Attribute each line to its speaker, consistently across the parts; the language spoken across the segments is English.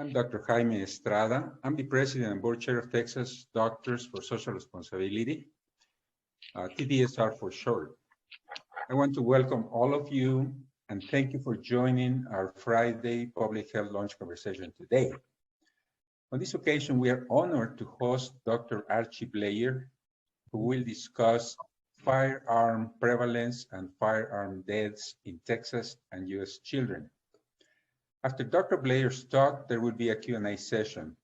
Speaker 1: I'm Dr. Jaime Estrada. I'm the president and board chair of Texas Doctors for Social Responsibility, TDSR for short. I want to welcome all of you and thank you for joining our Friday Public Health Launch conversation today. On this occasion, we are honored to host Dr. Archie Blair, who will discuss firearm prevalence and firearm deaths in Texas and U.S. children. After Dr. Blair's talk, there will be a Q&A session.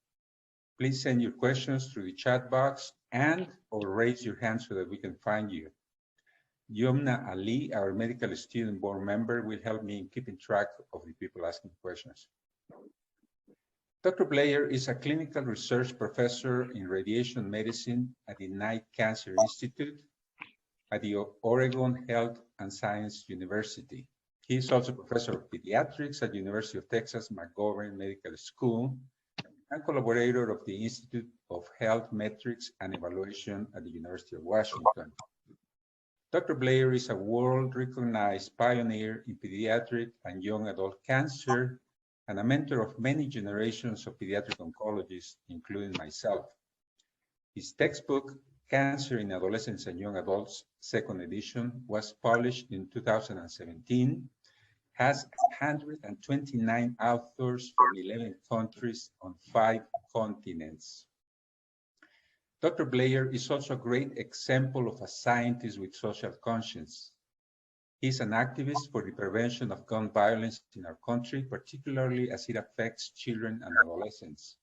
Speaker 1: Please send your questions through the chat box or raise your hand so that we can find you. Yumna Ali, our medical student board member, will help me in keeping track of the people asking questions. Dr. Blair is a clinical research professor in radiation medicine at the Knight Cancer Institute at the Oregon Health and Science University. He is also professor of pediatrics at University of Texas McGovern Medical School and collaborator of the Institute of Health Metrics and Evaluation at the University of Washington. Dr. Blair is a world-recognized pioneer in pediatric and young adult cancer and a mentor of many generations of pediatric oncologists, including myself. His textbook, Cancer in Adolescents and Young Adults, second edition, was published in 2017, has 129 authors from 11 countries on 5 continents. Dr. Blair is also a great example of a scientist with social conscience. He's an activist for the prevention of gun violence in our country, particularly as it affects children and adolescents.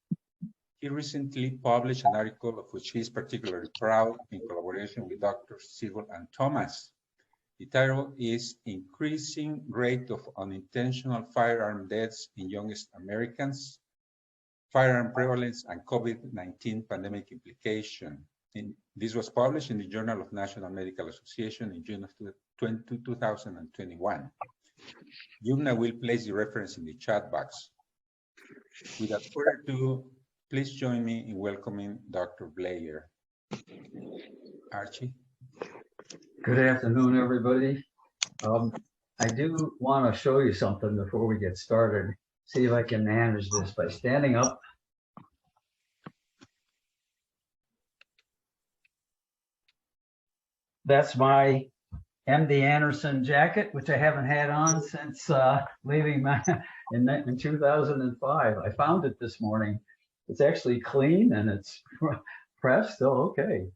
Speaker 1: He recently published an article of which he is particularly proud in collaboration with Drs. Siegel and Thomas. The title is Increasing Rate of Unintentional Firearm Deaths in Youngest Americans, Firearm Prevalence and COVID-19 Pandemic Implication. This was published in the Journal of National Medical Association in June of 2021. Yumna will place the reference in the chat box. Without further ado, please join me in welcoming Dr. Blair. Archie.
Speaker 2: Good afternoon, everybody. I do want to show you something before we get started. See if I can manage this by standing up. That's my MD Anderson jacket, which I haven't had on since leaving in 2005. I found it this morning. It's actually clean and it's pressed. Oh, okay.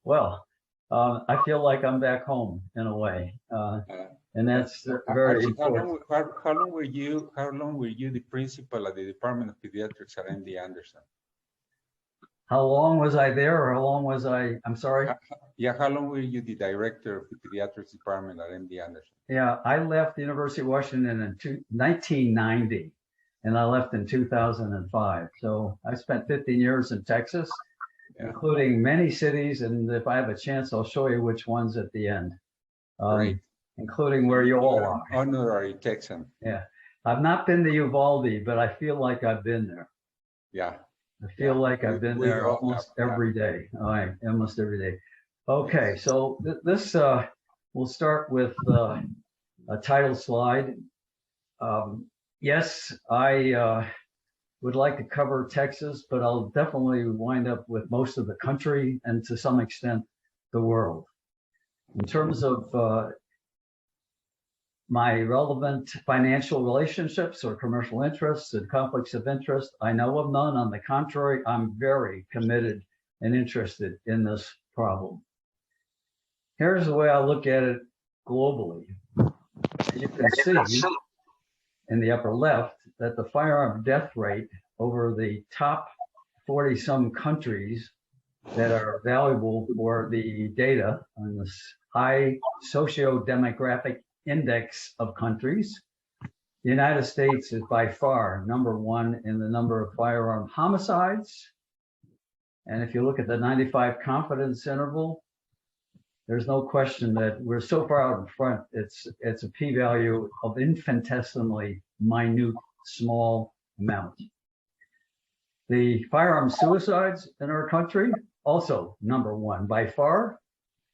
Speaker 2: Well, I feel like I'm back home in a way, and that's very important.
Speaker 1: How long were you the principal at the Department of Pediatrics at MD Anderson?
Speaker 2: How long was I there, or how long was I? I'm sorry.
Speaker 1: Yeah, how long were you the director of the pediatrics department at MD Anderson?
Speaker 2: Yeah, I left the University of Washington in 1990, and I left in 2005. So I spent 15 years in Texas. Yeah. Including many cities, and if I have a chance, I'll show you which ones at the end.
Speaker 1: Great.
Speaker 2: Including where you all are.
Speaker 1: Honorary Texan.
Speaker 2: Yeah, I've not been to Uvalde, but I feel like I've been there.
Speaker 1: Yeah.
Speaker 2: I feel like I've been there almost every day. All right, almost every day. Okay, so this we'll start with a title slide. Yes, I would like to cover Texas, but I'll definitely wind up with most of the country and to some extent the world. In terms of my relevant financial relationships or commercial interests and conflicts of interest, I know of none. On the contrary, I'm very committed and interested in this problem. Here's the way I look at it globally. You can see in the upper left that the firearm death rate over the top 40-some countries that are valuable for the data on this high socio-demographic index of countries. The United States is by far #1 in the number of firearm homicides. And if you look at the 95 confidence interval, there's no question that we're so far out in front, it's a p-value of infinitesimally minute, small amount. The firearm suicides in our country, also #1 by far.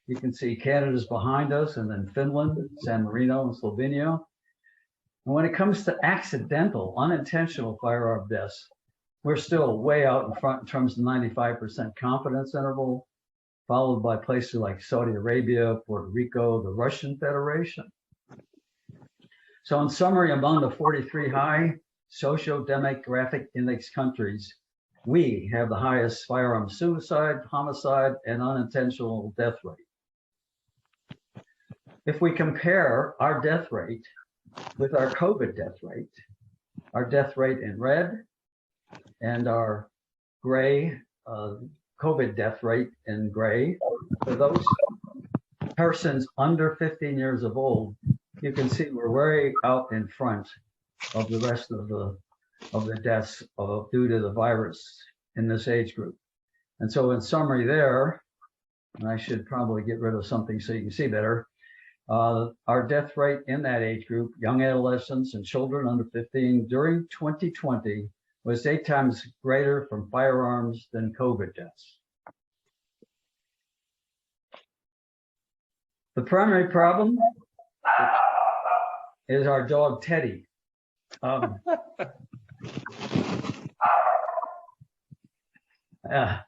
Speaker 2: You can see Canada's behind us, and then Finland, San Marino, and Slovenia. And when it comes to accidental, unintentional firearm deaths, we're still way out in front in terms of 95% confidence interval, followed by places like Saudi Arabia, Puerto Rico, the Russian Federation. So in summary, among the 43 high socio-demographic index countries, we have the highest firearm suicide, homicide, and unintentional death rate. If we compare our death rate with our COVID death rate in red, and our gray COVID death rate in gray, for those persons under 15 years of old, you can see we're way out in front of the rest of the deaths due to the virus in this age group. And so in summary there, and I should probably get rid of something so you can see better, our death rate in that age group, young adolescents and children under 15 during 2020 was 8 times greater from firearms than COVID deaths. The primary problem is our dog Teddy. Yeah.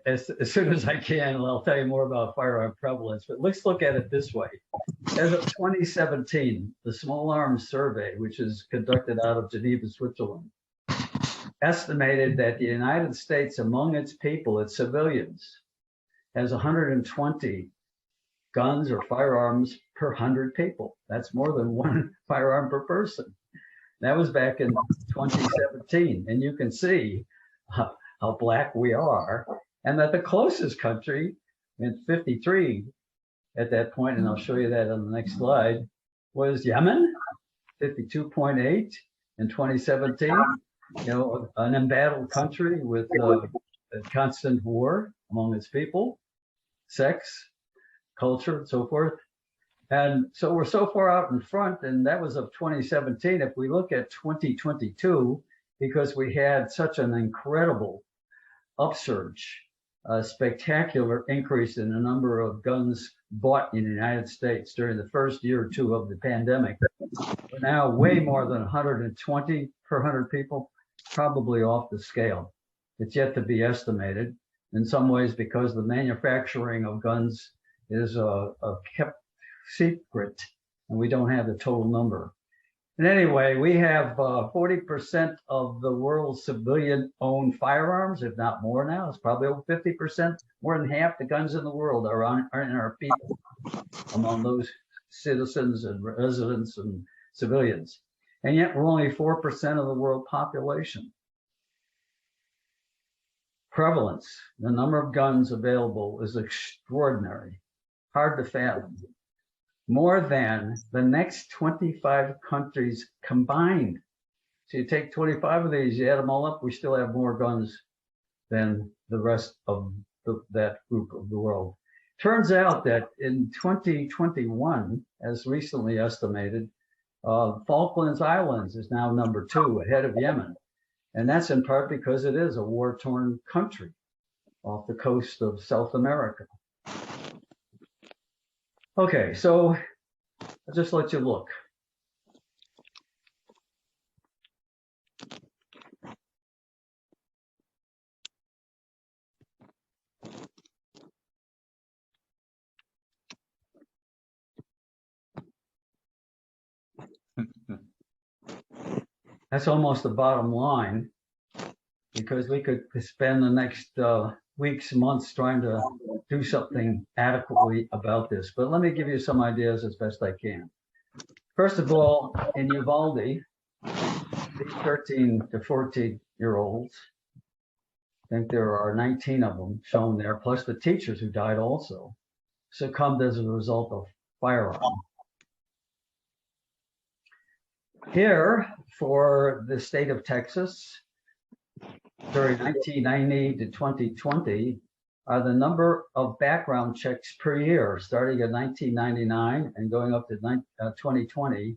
Speaker 2: As soon as I can, I'll tell you more about firearm prevalence, but let's look at it this way. As of 2017, the Small Arms Survey, which is conducted out of Geneva, Switzerland, estimated that the United States, among its people, its civilians, has 120 guns or firearms per 100 people. That's more than 1 firearm per person. That was back in 2017, and you can see how black we are, and that the closest country in 53 at that point, and I'll show you that on the next slide, was Yemen, 52.8 in 2017. You know, an embattled country with a constant war among its people, sex, culture, and so forth. And so we're so far out in front, and that was of 2017. If we look at 2022, because we had such an incredible upsurge, a spectacular increase in the number of guns bought in the United States during the first year or two of the pandemic. We're now way more than 120 per 100 people, probably off the scale. It's yet to be estimated in some ways because the manufacturing of guns is a kept secret, and we don't have the total number. And anyway, we have 40% of the world's civilian-owned firearms, if not more now. It's probably over 50%. More than half the guns in the world are in our people, among those citizens and residents and civilians. And yet we're only 4% of the world population. Prevalence, the number of guns available, is extraordinary, hard to fathom. More than the next 25 countries combined. So you take 25 of these, you add them all up, we still have more guns than the rest of that group of the world. Turns out that in 2021, as recently estimated, Falklands Islands is now number 2 ahead of Yemen. And that's in part because it is a war-torn country off the coast of South America. Okay, so I'll just let you look. That's almost the bottom line, because we could spend the next weeks, months trying to do something adequately about this. But let me give you some ideas as best I can. First of all, in Uvalde, these 13 to 14-year-olds, I think there are 19 of them shown there, plus the teachers who died also, succumbed as a result of firearm. Here, for the state of Texas, during 1990 to 2020, are the number of background checks per year, starting in 1999 and going up to 2020,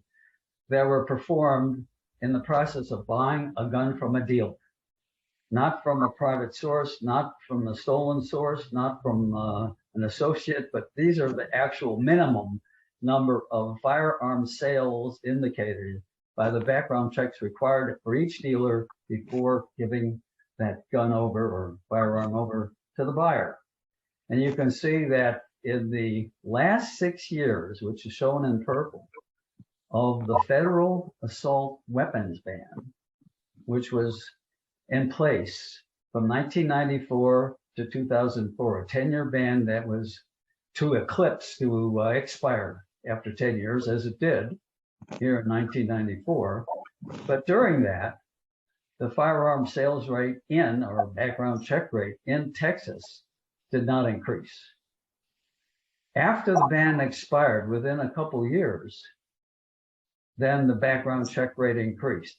Speaker 2: that were performed in the process of buying a gun from a dealer, not from a private source, not from a stolen source, not from an associate, but these are the actual minimum number of firearm sales indicators by the background checks required for each dealer before giving that gun over or firearm over to the buyer. And you can see that in the last 6 years, which is shown in purple, of the federal assault weapons ban, which was in place from 1994 to 2004, a 10-year ban that was to expire after 10 years, as it did here in 1994. But during that, the firearm sales rate or background check rate in Texas did not increase. After the ban expired, within a couple years, then the background check rate increased.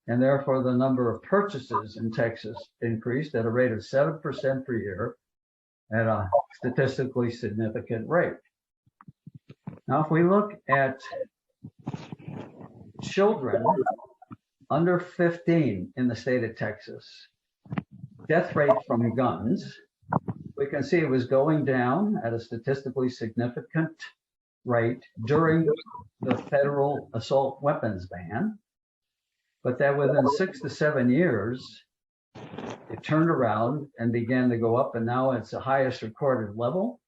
Speaker 2: And therefore, the number of purchases in Texas increased at a rate of 7% per year at a statistically significant rate. Now, if we look at children under 15 in the state of Texas, death rate from guns, we can see it was going down at a statistically significant rate during the federal assault weapons ban, but that within 6 to 7 years, it turned around and began to go up, and now it's the highest recorded level.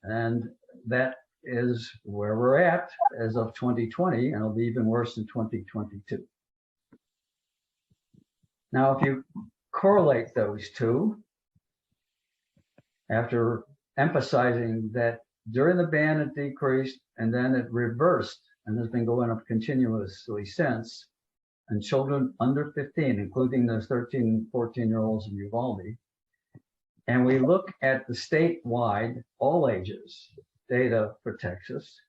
Speaker 2: And that is where we're at as of 2020, and it'll be even worse in 2022. Now, if you correlate those two, after emphasizing that during the ban it decreased and then it reversed and has been going up continuously since, and children under 15, including those 13, 14-year-olds in Uvalde, and we look at the statewide all ages data for Texas,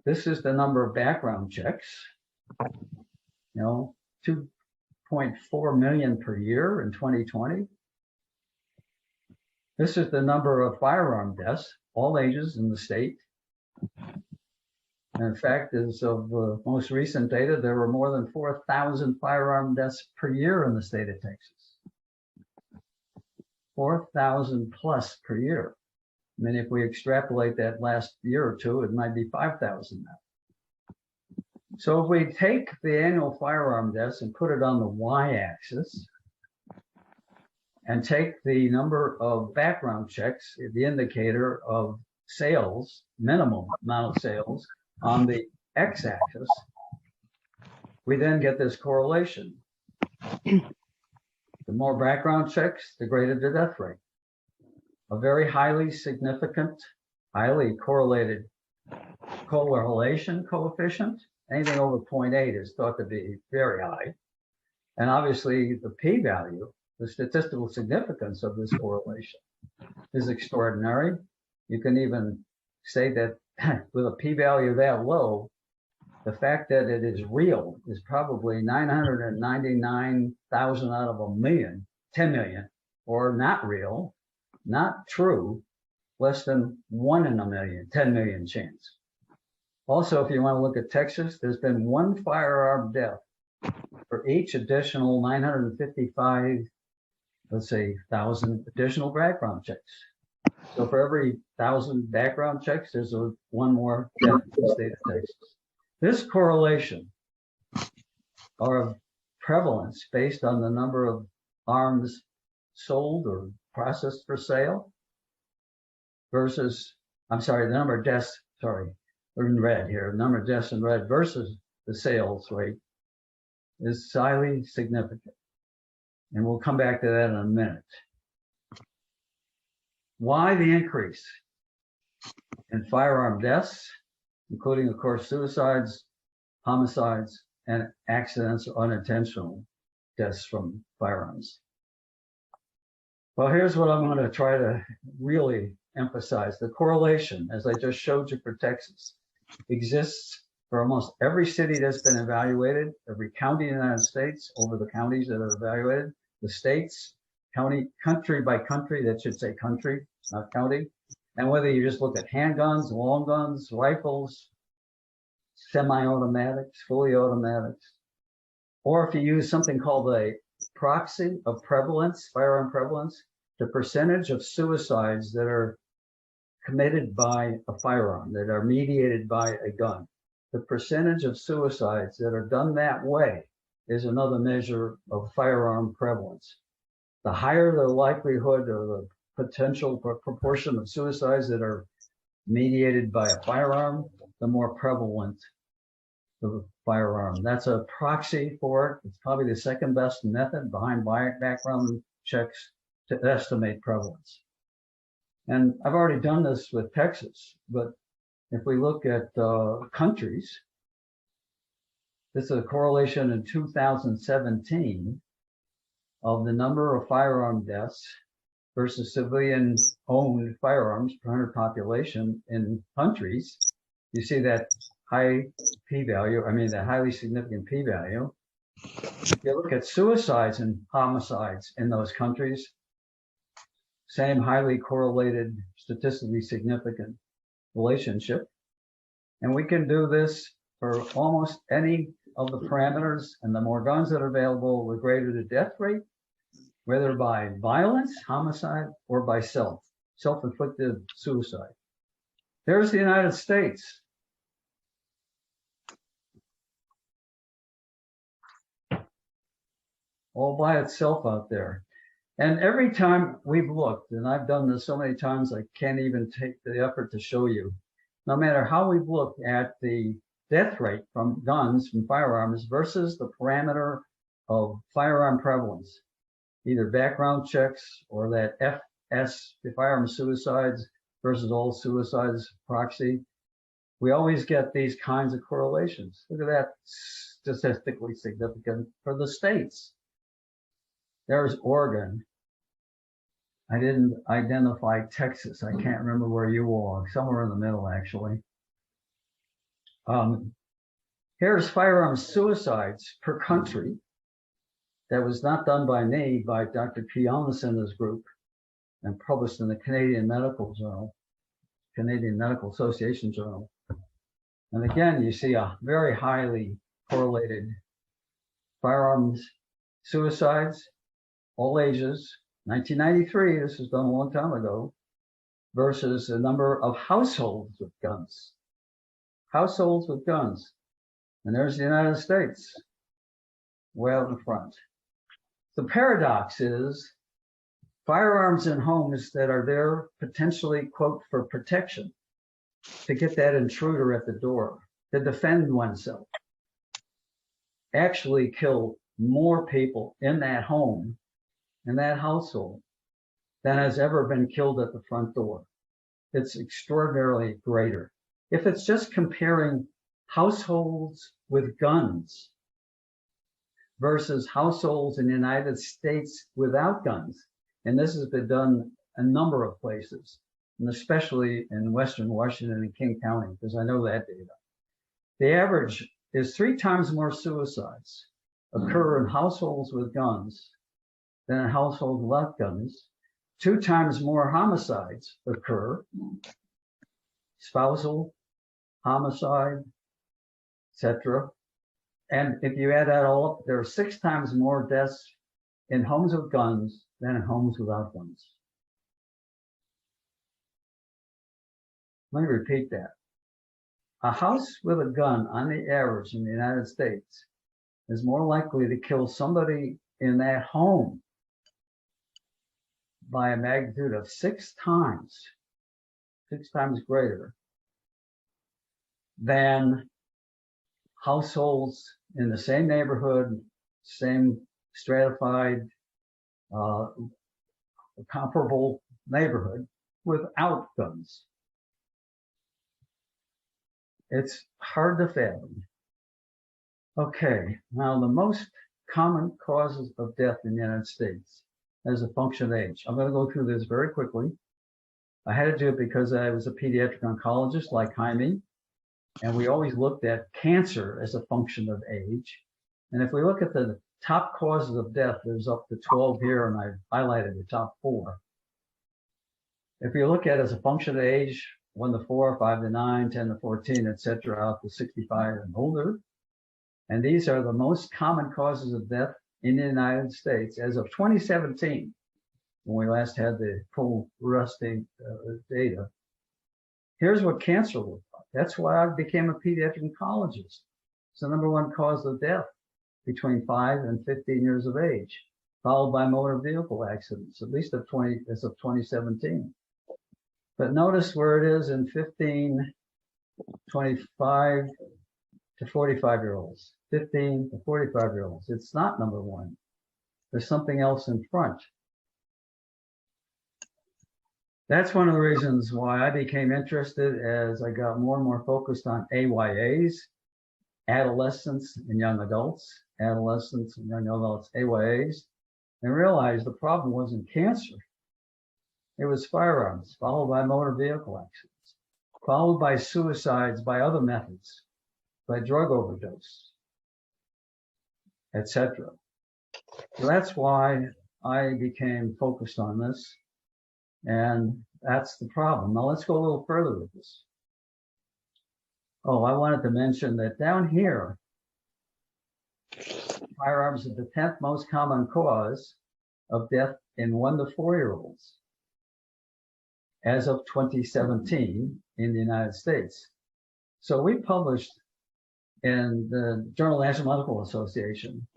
Speaker 2: this is the number of background checks, 2.4 million per year in 2020. This is the number of firearm deaths, all ages in the state. And in fact, as of most recent data, there were more than 4,000 firearm deaths per year in the state of Texas. 4,000 plus per year. I mean, if we extrapolate that last year or two, it might be 5,000 now. So if we take the annual firearm deaths and put it on the y-axis, and take the number of background checks, the indicator of sales, minimum amount of sales, on the x-axis, we then get this correlation. The more background checks, the greater the death rate. A very highly significant, highly correlated correlation coefficient. Anything over 0.8 is thought to be very high. And obviously the p-value, the statistical significance of this correlation, is extraordinary. You can even say that with a p-value that low, the fact that it is real is probably 999,000 out of a million, 10 million, or not real, not true, less than 1 in a million, 10 million chance. Also, if you want to look at Texas, there's been one firearm death for each additional 955, let's say 1,000 additional background checks. So for every 1,000 background checks, there's one more death in the state of Texas. This correlation or prevalence based on the number of arms sold or processed for sale versus, the number of deaths, we're in red here, the number of deaths in red versus the sales rate is highly significant. And we'll come back to that in a minute. Why the increase in firearm deaths, including, of course, suicides, homicides, and accidents or unintentional deaths from firearms? Well, here's what I'm going to try to really emphasize. The correlation, as I just showed you for Texas, exists for almost every city that's been evaluated, every county in the United States, over the counties that are evaluated, the states, country by country, that should say country, not county. And whether you just look at handguns, long guns, rifles, semi-automatics, fully automatics, or if you use something called a proxy of prevalence, firearm prevalence, the percentage of suicides that are committed by a firearm, that are mediated by a gun. the percentage of suicides that are done that way is another measure of firearm prevalence. The higher the likelihood or the potential proportion of suicides that are mediated by a firearm, the more prevalent the firearm. That's a proxy for it. It's probably the second best method behind background checks to estimate prevalence. And I've already done this with Texas, but if we look at countries, this is a correlation in 2017 of the number of firearm deaths versus civilian-owned firearms per 100 population in countries. You see that high p-value, the highly significant p-value. If you look at suicides and homicides in those countries, same highly correlated, statistically significant relationship. And we can do this for almost any of the parameters, and the more guns that are available, the greater the death rate, whether by violence, homicide, or by self-inflicted suicide. There's the United States. All by itself out there. And every time we've looked, and I've done this so many times, I can't even take the effort to show you, no matter how we've looked at the death rate from guns, from firearms, versus the parameter of firearm prevalence, either background checks or that FS, the firearm suicides versus all suicides proxy, we always get these kinds of correlations. Look at that, statistically significant for the states. There's Oregon. I didn't identify Texas. I can't remember where you are, somewhere in the middle, actually. Here's firearm suicides per country. That was not done by me, by Dr. Kionis and his group, and published in the Canadian Medical Journal, Canadian Medical Association Journal. And again, you see a very highly correlated firearms suicides, all ages, 1993, this was done a long time ago, versus the number of households with guns. Households with guns. And there's the United States, way out in front. The paradox is firearms in homes that are there potentially, quote, for protection, to get that intruder at the door, to defend oneself, actually kill more people in that home, in that household, than has ever been killed at the front door. It's extraordinarily greater. If it's just comparing households with guns versus households in the United States without guns, and this has been done a number of places, and especially in Western Washington and King County, because I know that data. The average is 3 times more suicides occur in households with guns than in households without guns. 2 times more homicides occur, spousal, homicide, etc. And if you add that all up, there are 6 times more deaths in homes with guns than in homes without guns. Let me repeat that. A house with a gun, on the average in the United States, is more likely to kill somebody in that home by a magnitude of 6 times greater than households in the same neighborhood, same stratified, comparable neighborhood without guns. It's hard to fathom. Okay, now the most common causes of death in the United States as a function of age. I'm going to go through this very quickly. I had to do it because I was a pediatric oncologist like Jaime, and we always looked at cancer as a function of age. And if we look at the top causes of death, there's up to 12 here, and I've highlighted the top 4. If you look at it as a function of age, 1 to 4, 5 to 9, 10 to 14, etc., out to 65 and older. And these are the most common causes of death in the United States as of 2017, when we last had the full resting data. Here's what cancer looked like. That's why I became a pediatric oncologist. It's the #1 cause of death between 5 and 15 years of age, followed by motor vehicle accidents, at least as of 2017. But notice where it is in 15, 25 to 45-year-olds, 15 to 45-year-olds. It's not #1. There's something else in front. That's one of the reasons why I became interested as I got more and more focused on AYAs, adolescents and young adults, AYAs, and realized the problem wasn't cancer. It was firearms, followed by motor vehicle accidents, followed by suicides by other methods, by drug overdose, etc. So that's why I became focused on this. And that's the problem. Now let's go a little further with this. Oh, I wanted to mention that down here, firearms are the 10th most common cause of death in 1 to 4-year-olds as of 2017 in the United States. So we published in the Journal of the National Medical Association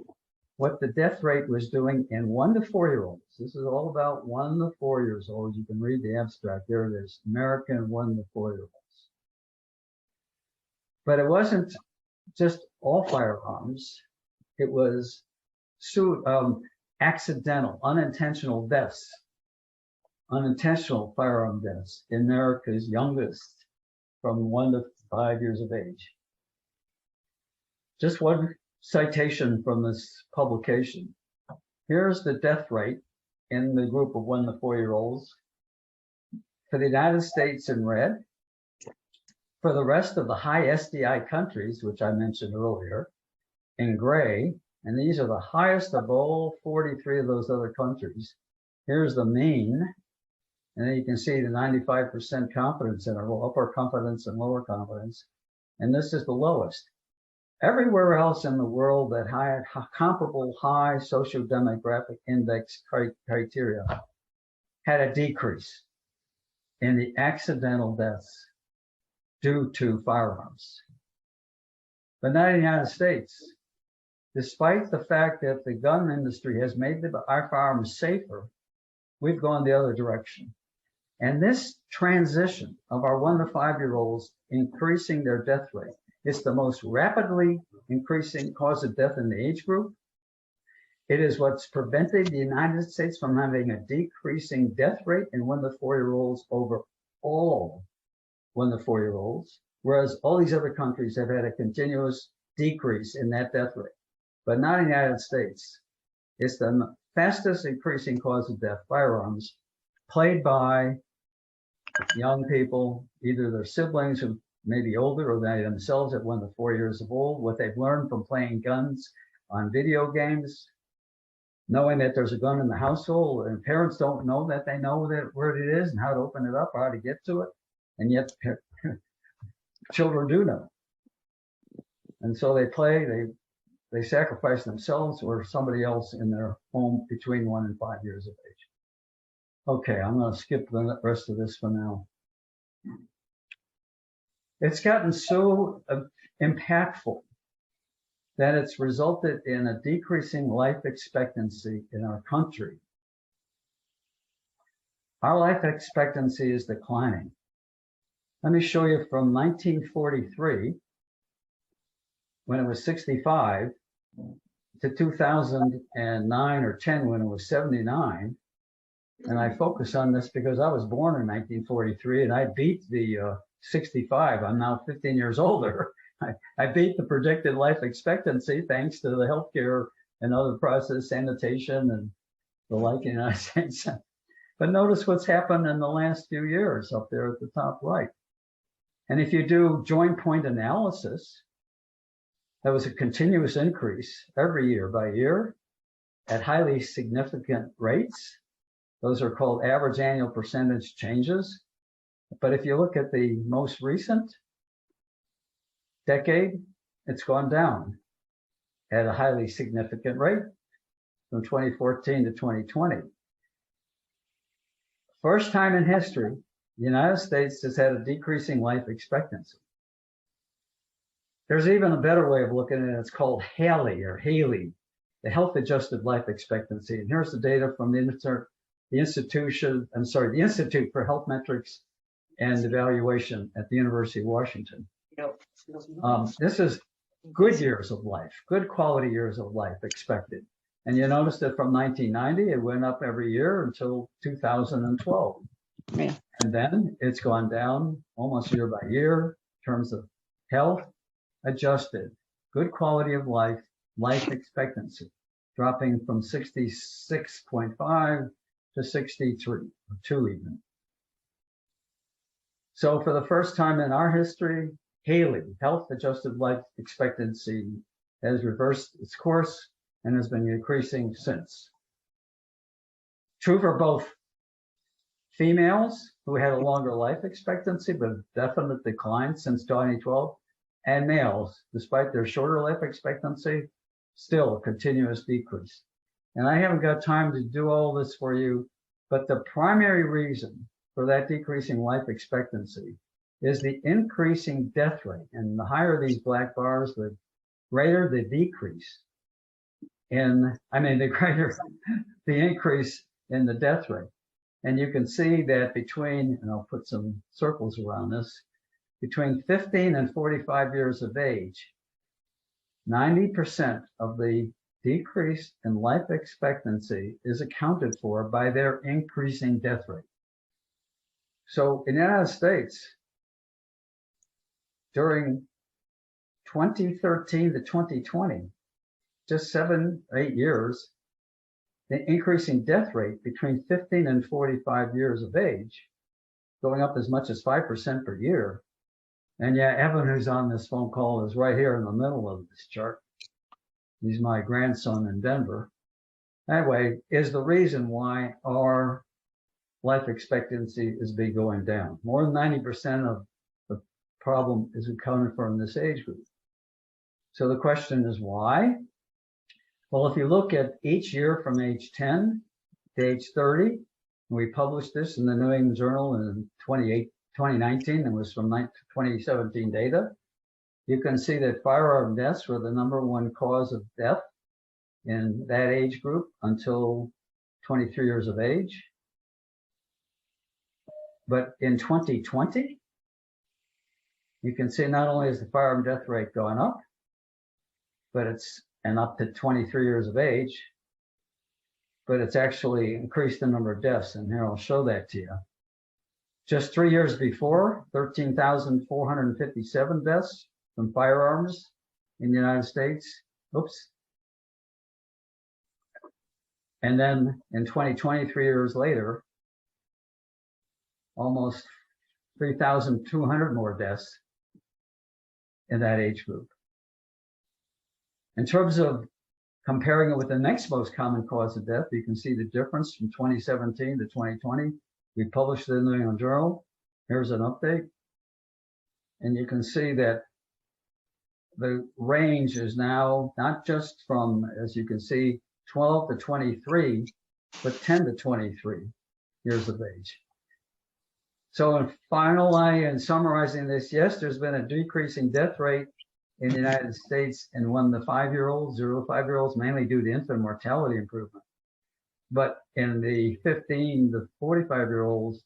Speaker 2: what the death rate was doing in 1 to 4-year-olds. This is all about 1 to 4 years old. You can read the abstract. There it is, American 1 to 4-year-olds. But it wasn't just all firearms. It was accidental, unintentional deaths, unintentional firearm deaths in America's youngest from 1 to 5 years of age. Just one citation from this publication. Here's the death rate in the group of 1 to 4-year-olds for the United States in red, for the rest of the high SDI countries, which I mentioned earlier, in gray, and these are the highest of all 43 of those other countries. Here's the mean, and then you can see the 95% confidence interval, upper confidence and lower confidence, and this is the lowest. Everywhere else in the world that had comparable high socio-demographic index criteria had a decrease in the accidental deaths due to firearms. But not in the United States. Despite the fact that the gun industry has made our firearms safer, we've gone the other direction. And this transition of our 1 to 5-year-olds increasing their death rate, it's the most rapidly increasing cause of death in the age group. It is what's prevented the United States from having a decreasing death rate in 1 to 4-year-olds over all 1 to 4-year-olds, whereas all these other countries have had a continuous decrease in that death rate, but not in the United States. It's the fastest increasing cause of death, firearms, played by young people, either their siblings who may be older or they themselves at 1 to 4 years of old, what they've learned from playing guns on video games, knowing that there's a gun in the household, and parents don't know that they know that where it is and how to open it up, or how to get to it, and yet children do know. And so they play, they sacrifice themselves or somebody else in their home between 1 and 5 years of age. Okay, I'm going to skip the rest of this for now. It's gotten so impactful that it's resulted in a decreasing life expectancy in our country. Our life expectancy is declining. Let me show you from 1943, when it was 65, to 2009 or 10 when it was 79. And I focus on this because I was born in 1943 and I beat the 65. I'm now 15 years older. I beat the predicted life expectancy thanks to the healthcare and other process, sanitation and the like in the United States. But notice what's happened in the last few years up there at the top right. And if you do joint point analysis, there was a continuous increase every year by year at highly significant rates. Those are called average annual percentage changes. But if you look at the most recent decade, it's gone down at a highly significant rate from 2014 to 2020. First time in history, the United States has had a decreasing life expectancy. There's even a better way of looking at it. It's called Haley, the health adjusted life expectancy. And here's the data from the Institute for Health Metrics and Evaluation at the University of Washington. This is good years of life, good quality years of life expected. And you notice that from 1990, it went up every year until 2012.
Speaker 3: Yeah.
Speaker 2: And then it's gone down almost year by year in terms of health adjusted, good quality of life, life expectancy, dropping from 66.5 to 63, or 2 even. So for the first time in our history, Haley, health adjusted life expectancy, has reversed its course and has been increasing since. True for both females who had a longer life expectancy, but definite decline since 2012, and males, despite their shorter life expectancy, still a continuous decrease. And I haven't got time to do all this for you, but the primary reason for that decreasing life expectancy is the increasing death rate. And the higher these black bars, the greater the decrease the greater the increase in the death rate. And you can see that between, and I'll put some circles around this, between 15 and 45 years of age, 90% of the decrease in life expectancy is accounted for by their increasing death rate. So in the United States, during 2013 to 2020, just 7, 8 years, the increasing death rate between 15 and 45 years of age, going up as much as 5% per year. And yeah, Evan, who's on this phone call, is right here in the middle of this chart. He's my grandson in Denver. Anyway, is the reason why our life expectancy is going down. More than 90% of the problem is accounted for in this age group. So the question is why? Well, if you look at each year from age 10 to age 30, we published this in the New England Journal in 2019, and was from 2017 data. You can see that firearm deaths were the #1 cause of death in that age group until 23 years of age. But in 2020, you can see not only is the firearm death rate going up, but it's up to 23 years of age, but it's actually increased the number of deaths. And here I'll show that to you. Just 3 years before, 13,457 deaths from firearms in the United States. Oops. And then in 2020, 3 years later, almost 3,200 more deaths in that age group. In terms of comparing it with the next most common cause of death, you can see the difference from 2017 to 2020. We published it in the New England Journal. Here's an update. And you can see that the range is now not just from, as you can see, 12 to 23, but 10 to 23 years of age. So in summarizing this, yes, there's been a decreasing death rate in the United States and when the 5-year-olds, 0 to 5-year-olds, mainly due to infant mortality improvement. But in the 15 to 45-year-olds,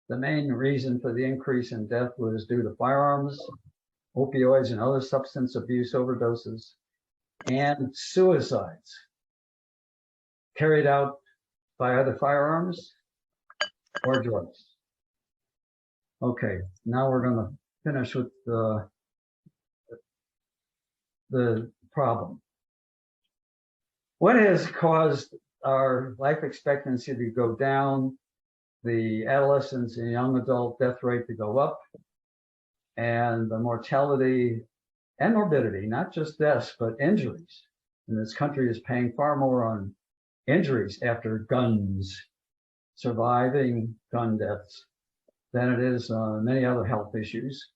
Speaker 2: the main reason for the increase in death was due to firearms, opioids, and other substance abuse overdoses, and suicides carried out by either firearms or drugs. Okay, now we're going to finish with the problem. What has caused our life expectancy to go down, the adolescents and young adult death rate to go up, and the mortality and morbidity, not just deaths, but injuries? And this country is paying far more on injuries after guns, surviving gun deaths, than it is on many other health issues.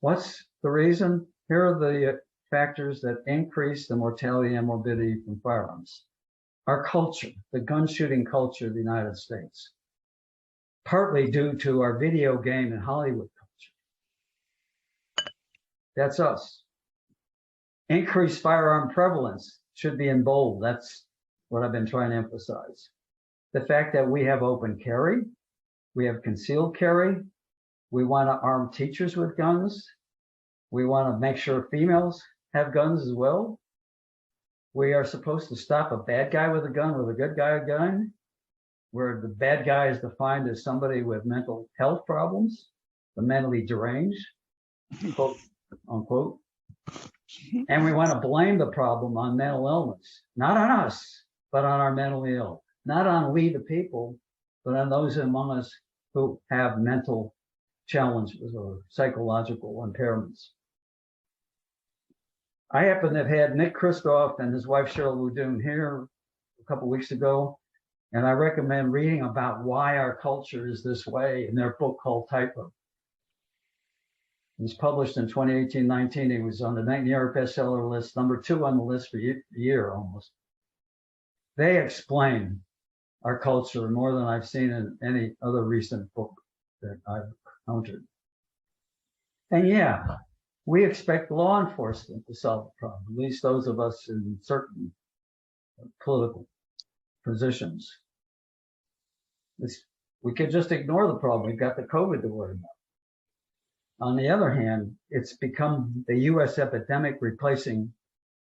Speaker 2: What's the reason? Here are the factors that increase the mortality and morbidity from firearms. Our culture, the gun shooting culture of the United States, partly due to our video game and Hollywood culture. That's us. Increased firearm prevalence should be in bold. That's what I've been trying to emphasize. The fact that we have open carry, we have concealed carry, we want to arm teachers with guns, we want to make sure females have guns as well. We are supposed to stop a bad guy with a gun with a good guy a gun, where the bad guy is defined as somebody with mental health problems, the mentally deranged, quote unquote. And we want to blame the problem on mental illness, not on us, but on our mentally ill, not on we the people, but on those among us who have mental challenges or psychological impairments. I happen to have had Nick Kristoff and his wife Cheryl Loudoun here a couple of weeks ago, and I recommend reading about why our culture is this way in their book called Typo. It was published in 2018-19. It was on the New York bestseller list, #2 on the list for a year almost. They explain our culture more than I've seen in any other recent book that I've encountered. And yeah, we expect law enforcement to solve the problem, at least those of us in certain political positions. We could just ignore the problem. We've got the COVID to worry about. On the other hand, it's become the US epidemic replacing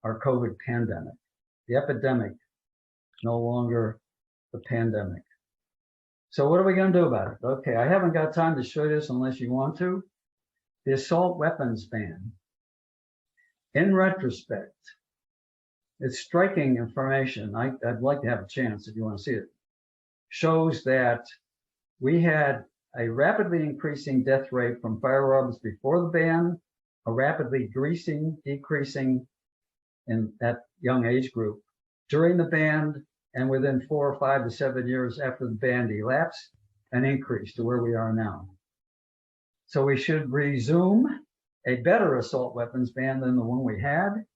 Speaker 2: our COVID pandemic. The epidemic, no longer the pandemic. So what are we going to do about it? Okay, I haven't got time to show this unless you want to. The assault weapons ban. In retrospect, it's striking information. I'd like to have a chance if you want to see it. Shows that we had a rapidly increasing death rate from firearms before the ban, a rapidly decreasing in that young age group during the ban, and within 4 or 5 to 7 years after the ban elapsed, an increase to where we are now. So we should resume a better assault weapons ban than the one we had.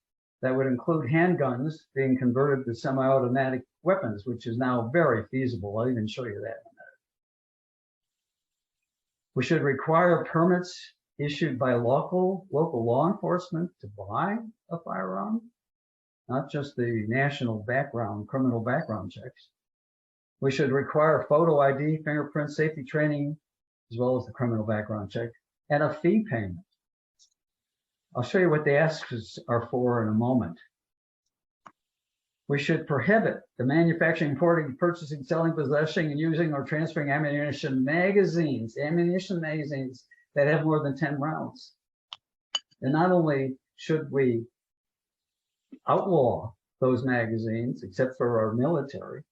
Speaker 2: That would include handguns being converted to semi-automatic weapons, which is now very feasible. I'll even show you that in a minute. We should require permits issued by local law enforcement to buy a firearm, not just the national criminal background checks. We should require photo ID, fingerprint safety training, as well as the criminal background check, and a fee payment. I'll show you what the asks are for in a moment. We should prohibit the manufacturing, importing, purchasing, selling, possessing, and using or transferring ammunition magazines that have more than 10 rounds. And not only should we outlaw those magazines, except for our military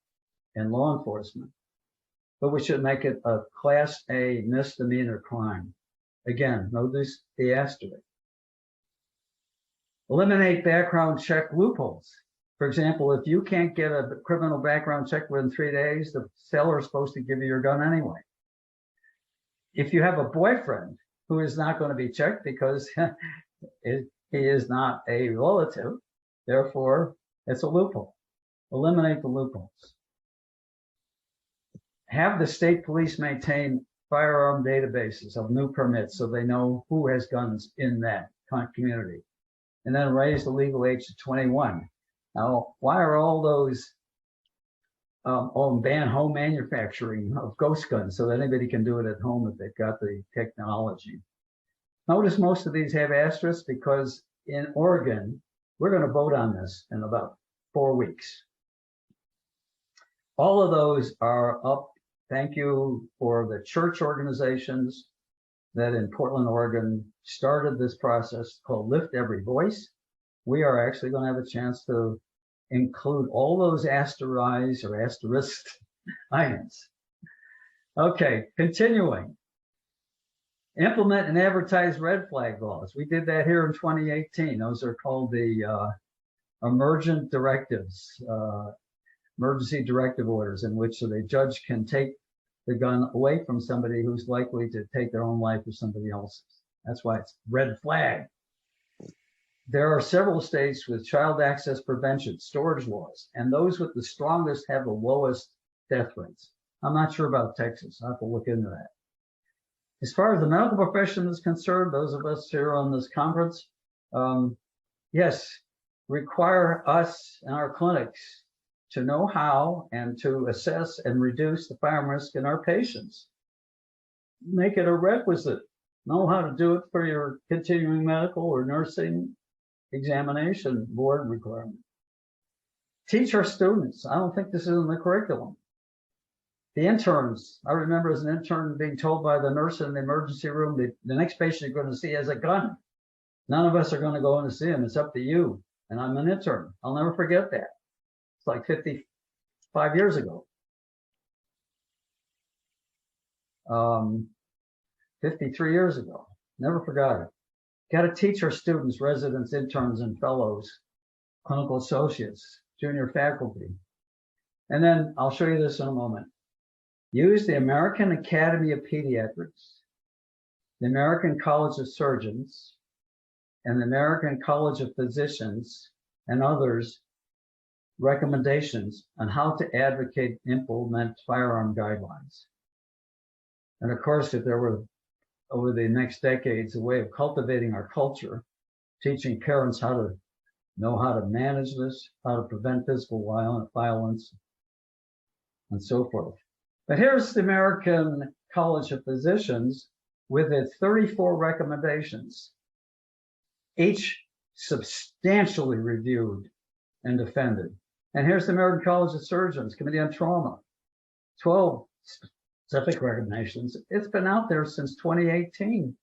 Speaker 2: and law enforcement, but we should make it a Class A misdemeanor crime. Again, notice the asterisk. Eliminate background check loopholes. For example, if you can't get a criminal background check within 3 days, the seller is supposed to give you your gun anyway. If you have a boyfriend who is not going to be checked because he is not a relative, therefore it's a loophole. Eliminate the loopholes. Have the state police maintain firearm databases of new permits so they know who has guns in that community. And then raise the legal age to 21. Now, why are all those ban home manufacturing of ghost guns so that anybody can do it at home if they've got the technology? Notice most of these have asterisks because in Oregon, we're going to vote on this in about 4 weeks. All of those are up. Thank you for the church organizations that in Portland, Oregon started this process called Lift Every Voice. We are actually going to have a chance to include all those asterisked or asterisked items. Okay, continuing. Implement and advertise red flag laws. We did that here in 2018. Those are called the emergent directives, emergency directive orders, in which the judge can take the gun away from somebody who's likely to take their own life or somebody else's. That's why it's red flag. There are several states with child access prevention, storage laws, and those with the strongest have the lowest death rates. I'm not sure about Texas. I'll have to look into that. As far as the medical profession is concerned, those of us here on this conference, yes, require us and our clinics to know how and to assess and reduce the firearm risk in our patients. Make it a requisite. Know how to do it for your continuing medical or nursing examination board requirement. Teach our students. I don't think this is in the curriculum. The interns, I remember as an intern being told by the nurse in the emergency room that the next patient you're going to see has a gun. None of us are going to go in to see him. It's up to you. And I'm an intern. I'll never forget that. It's like 55 years ago. 53 years ago. Never forgot it. Got to teach our students, residents, interns, and fellows, clinical associates, junior faculty. And then I'll show you this in a moment. Use the American Academy of Pediatrics, the American College of Surgeons, and the American College of Physicians and others' recommendations on how to advocate and implement firearm guidelines. And of course, if there were over the next decades a way of cultivating our culture, teaching parents how to know how to manage this, how to prevent physical violence, and so forth. But here's the American College of Physicians with its 34 recommendations, each substantially reviewed and defended. And here's the American College of Surgeons, Committee on Trauma, 12 specific recommendations. It's been out there since 2018.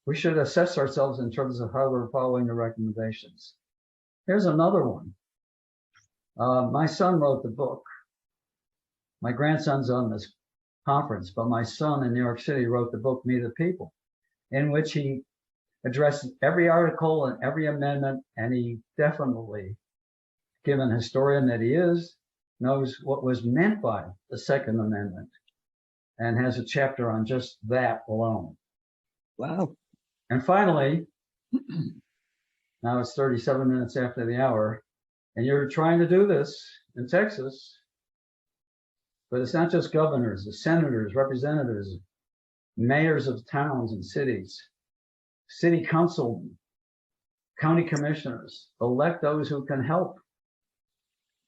Speaker 2: We should assess ourselves in terms of how we're following the recommendations. Here's another one. My son wrote the book. My grandson's on this conference, but my son in New York City wrote the book, Me the People, in which he addressed every article and every amendment, and he definitely, given historian that he is, knows what was meant by the Second Amendment and has a chapter on just that alone.
Speaker 3: Wow.
Speaker 2: And finally, now it's 37 minutes after the hour, and you're trying to do this in Texas, but it's not just governors, it's senators, representatives, mayors of towns and cities, city council, county commissioners. Elect those who can help.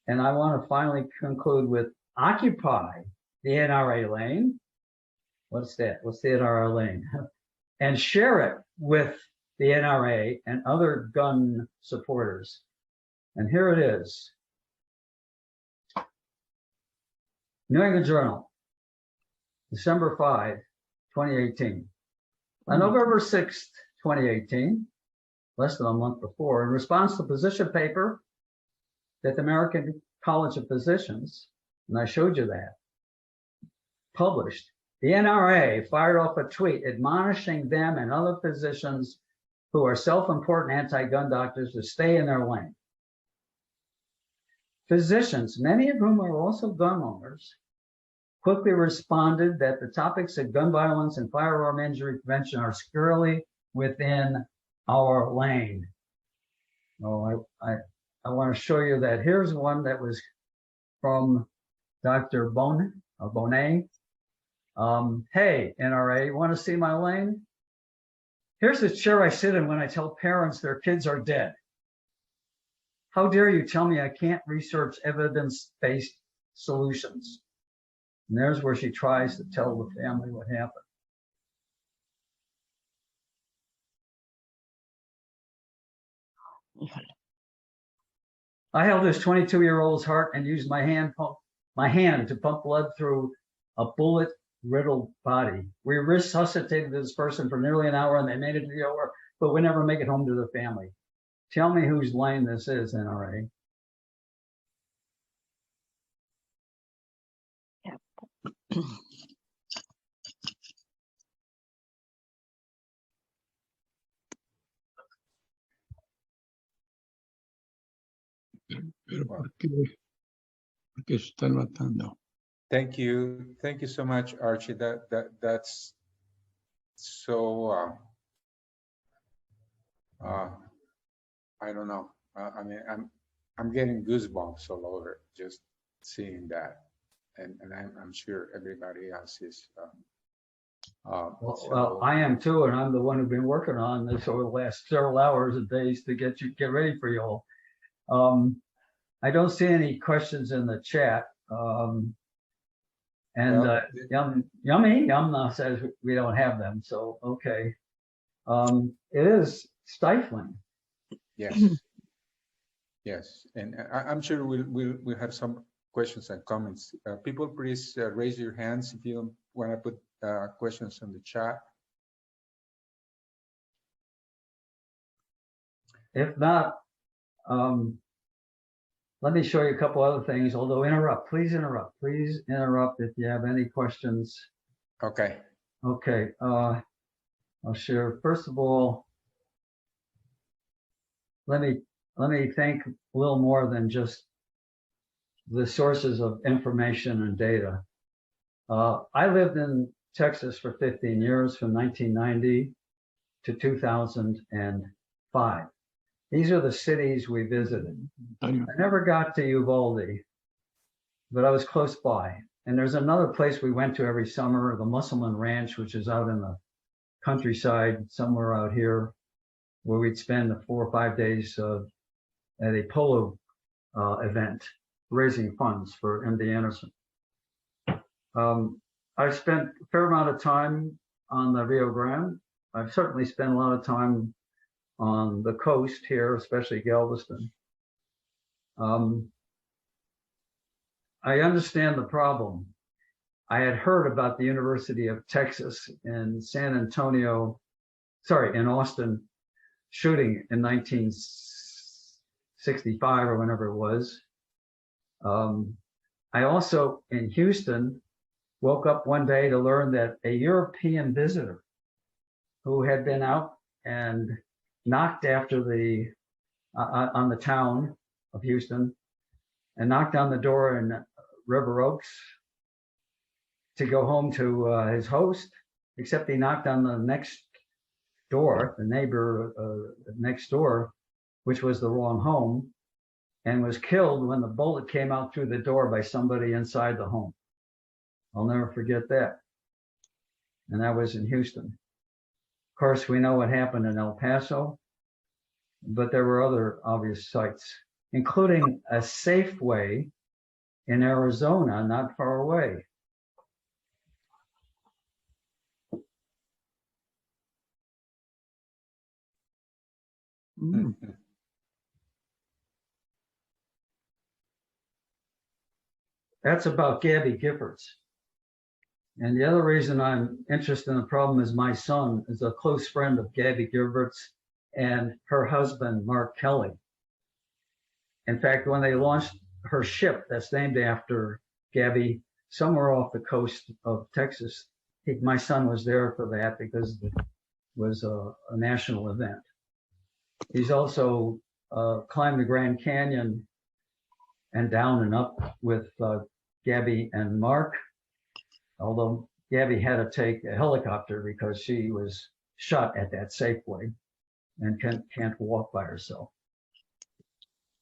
Speaker 2: And I want to finally conclude with occupy the NRA lane. What's that? What's the NRA lane? And share it with the NRA and other gun supporters. And here it is. New England Journal, December 5, 2018. On November 6th, 2018, less than a month before, in response to a position paper that the American College of Physicians, and I showed you that, published, the NRA fired off a tweet admonishing them and other physicians who are self-important anti-gun doctors to stay in their lane. Physicians, many of whom are also gun owners, quickly responded that the topics of gun violence and firearm injury prevention are squarely within our lane. Oh, I want to show you that. Here's one that was from Dr. Bonet. Hey, NRA, want to see my lane? Here's the chair I sit in when I tell parents their kids are dead. How dare you tell me I can't research evidence-based solutions? And there's where she tries to tell the family what happened. I held this 22-year-old's heart and used my hand to pump blood through a bullet-riddled body. We resuscitated this person for nearly an hour and they made it to the OR, but we never make it home to the family. Tell me whose lane this is, NRA.
Speaker 3: Pero ¿por qué se están matando?
Speaker 1: Thank you so much, Archie. That's so. I don't know. I mean, I'm getting goosebumps all over just seeing that, and I'm sure everybody else is
Speaker 2: Well, I am too, and I'm the one who's been working on this over the last several hours and days to get ready for you all. I don't see any questions in the chat. Yumna says we don't have them, so okay. It is stifling.
Speaker 1: Yes. Yes, and I'm sure we'll have some questions and comments. People, please raise your hands if you want to put questions in the chat.
Speaker 2: If not, let me show you a couple other things, although please interrupt if you have any questions.
Speaker 1: Okay.
Speaker 2: Okay, I'll share. First of all, let me think a little more than just the sources of information and data. I lived in Texas for 15 years, from 1990 to 2005. These are the cities we visited. I never got to Uvalde, but I was close by. And there's another place we went to every summer, the Musselman Ranch, which is out in the countryside somewhere out here, where we'd spend 4 or 5 days at a polo event, raising funds for MD Anderson. I spent a fair amount of time on the Rio Grande. I've certainly spent a lot of time on the coast here, especially Galveston. I understand the problem. I had heard about the University of Texas in in Austin, shooting in 1965 or whenever it was. I also, in Houston, woke up one day to learn that a European visitor who had been out and knocked after on the town of Houston and knocked on the door in River Oaks to go home to his host, except he knocked on the next door, the neighbor next door, which was the wrong home, and was killed when the bullet came out through the door by somebody inside the home. I'll never forget that. And that was in Houston. Of course, we know what happened in El Paso, but there were other obvious sites, including a Safeway in Arizona, not far away. That's about Gabby Giffords. And the other reason I'm interested in the problem is my son is a close friend of Gabby Giffords and her husband, Mark Kelly. In fact, when they launched her ship that's named after Gabby, somewhere off the coast of Texas, my son was there for that because it was a national event. He's also climbed the Grand Canyon and down and up with Gabby and Mark, although Gabby had to take a helicopter because she was shot at that Safeway and can't walk by herself.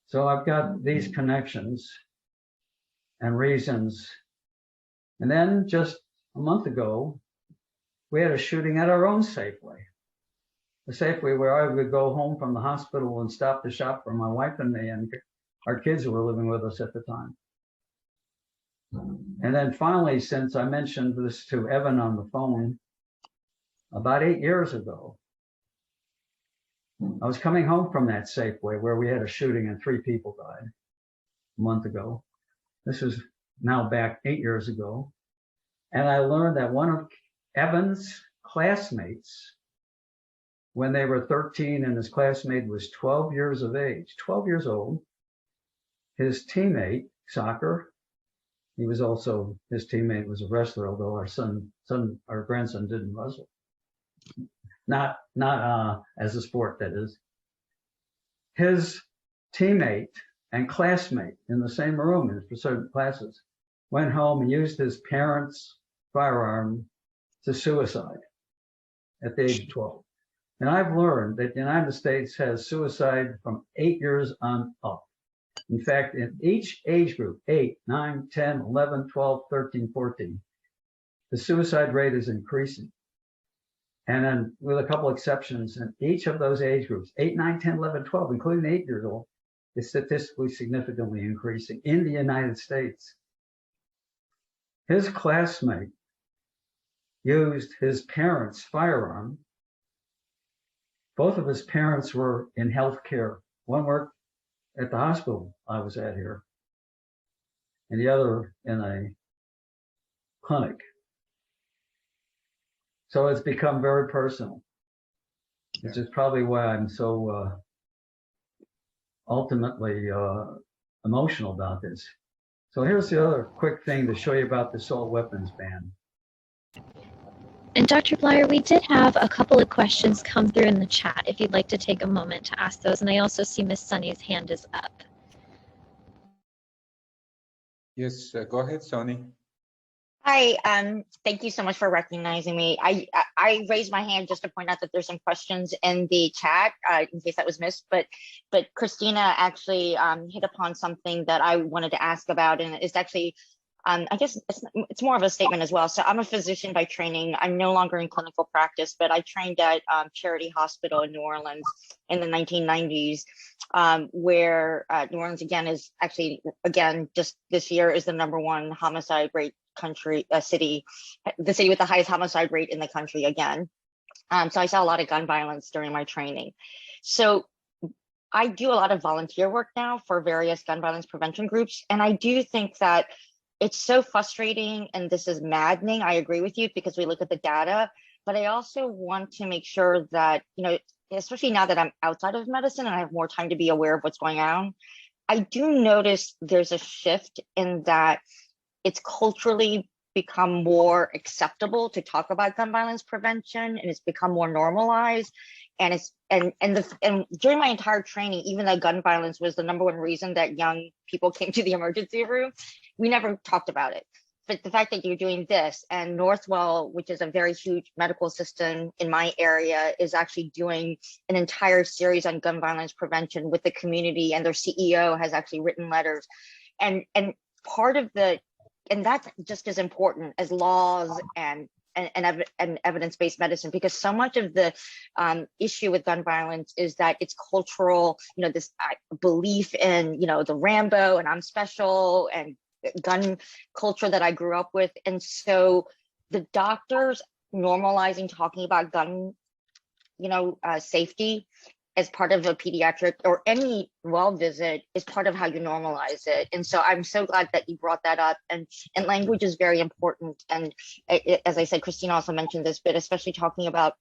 Speaker 2: So I've got these connections and reasons. And then just a month ago, we had a shooting at our own Safeway. A Safeway where I would go home from the hospital and stop to shop for my wife and me and our kids who were living with us at the time. And then finally, since I mentioned this to Evan on the phone, about 8 years ago, I was coming home from that Safeway where we had a shooting and 3 people died a month ago. This was now back 8 years ago. And I learned that one of Evan's classmates, when they were 13 and his classmate was 12 years of age, 12 years old, his teammate, soccer, his teammate was a wrestler, although our grandson didn't wrestle. Not as a sport, that is. His teammate and classmate in the same room for certain classes went home and used his parents' firearm to suicide at the age of 12. And I've learned that the United States has suicide from 8 years on up. In fact, in each age group, 8, 9, 10, 11, 12, 13, 14, the suicide rate is increasing. And then with a couple exceptions, in each of those age groups, 8, 9, 10, 11, 12, including the 8-year-old, is statistically significantly increasing in the United States. His classmate used his parents' firearm. Both of his parents were in healthcare. One worked at the hospital I was at here, and the other in a clinic. So it's become very personal, which is probably why I'm so ultimately emotional about this. So here's the other quick thing to show you about the assault weapons ban.
Speaker 4: And Dr. Blyer, we did have a couple of questions come through in the chat if you'd like to take a moment to ask those. And I also see Miss Sunny's hand is up.
Speaker 1: Yes, go ahead, Sonny.
Speaker 5: Hi, thank you so much for recognizing me. I raised my hand just to point out that there's some questions in the chat in case that was missed, but Christina actually hit upon something that I wanted to ask about, and it's actually, I guess it's more of a statement as well. So I'm a physician by training. I'm no longer in clinical practice, but I trained at Charity Hospital in New Orleans in the 1990s, where New Orleans again is actually, again, just this year is the #1 homicide rate city, the city with the highest homicide rate in the country again. So I saw a lot of gun violence during my training. So I do a lot of volunteer work now for various gun violence prevention groups. And I do think that it's so frustrating and this is maddening. I agree with you because we look at the data, but I also want to make sure that, you know, especially now that I'm outside of medicine and I have more time to be aware of what's going on, I do notice there's a shift in that it's culturally become more acceptable to talk about gun violence prevention, and it's become more normalized. And it's and during my entire training, even though gun violence was the #1 reason that young people came to the emergency room, we never talked about it. But the fact that you're doing this, and Northwell, which is a very huge medical system in my area, is actually doing an entire series on gun violence prevention with the community, and their CEO has actually written letters. And part of the, and that's just as important as laws and evidence-based medicine, because so much of the issue with gun violence is that it's cultural, you know, this belief in, you know, the Rambo and I'm special and gun culture that I grew up with. And so the doctors normalizing talking about gun, you know, safety as part of a pediatric or any well visit is part of how you normalize it. And so I'm so glad that you brought that up, and language is very important. And as I said, Christina also mentioned this, but especially talking about,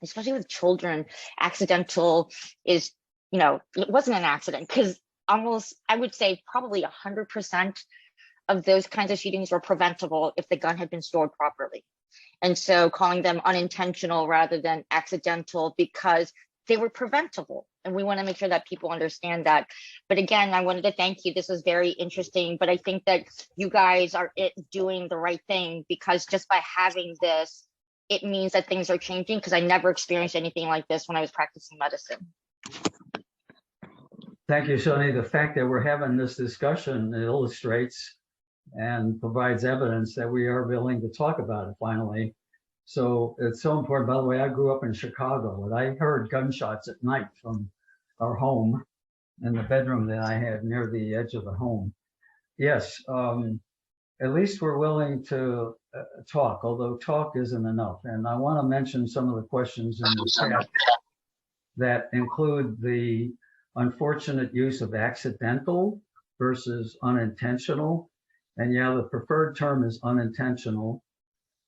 Speaker 5: especially with children, accidental is, you know, it wasn't an accident, because almost, I would say probably 100% of those kinds of shootings were preventable if the gun had been stored properly. And so calling them unintentional rather than accidental, because they were preventable. And we want to make sure that people understand that. But again, I wanted to thank you. This was very interesting, but I think that you guys are doing the right thing, because just by having this, it means that things are changing, because I never experienced anything like this when I was practicing medicine.
Speaker 2: Thank you, Sonny. The fact that we're having this discussion, it illustrates and provides evidence that we are willing to talk about it finally. So it's so important. By the way, I grew up in Chicago, and I heard gunshots at night from our home in the bedroom that I had near the edge of the home. Yes, at least we're willing to talk, although talk isn't enough. And I want to mention some of the questions in the chat that include the unfortunate use of accidental versus unintentional. And yeah, the preferred term is unintentional.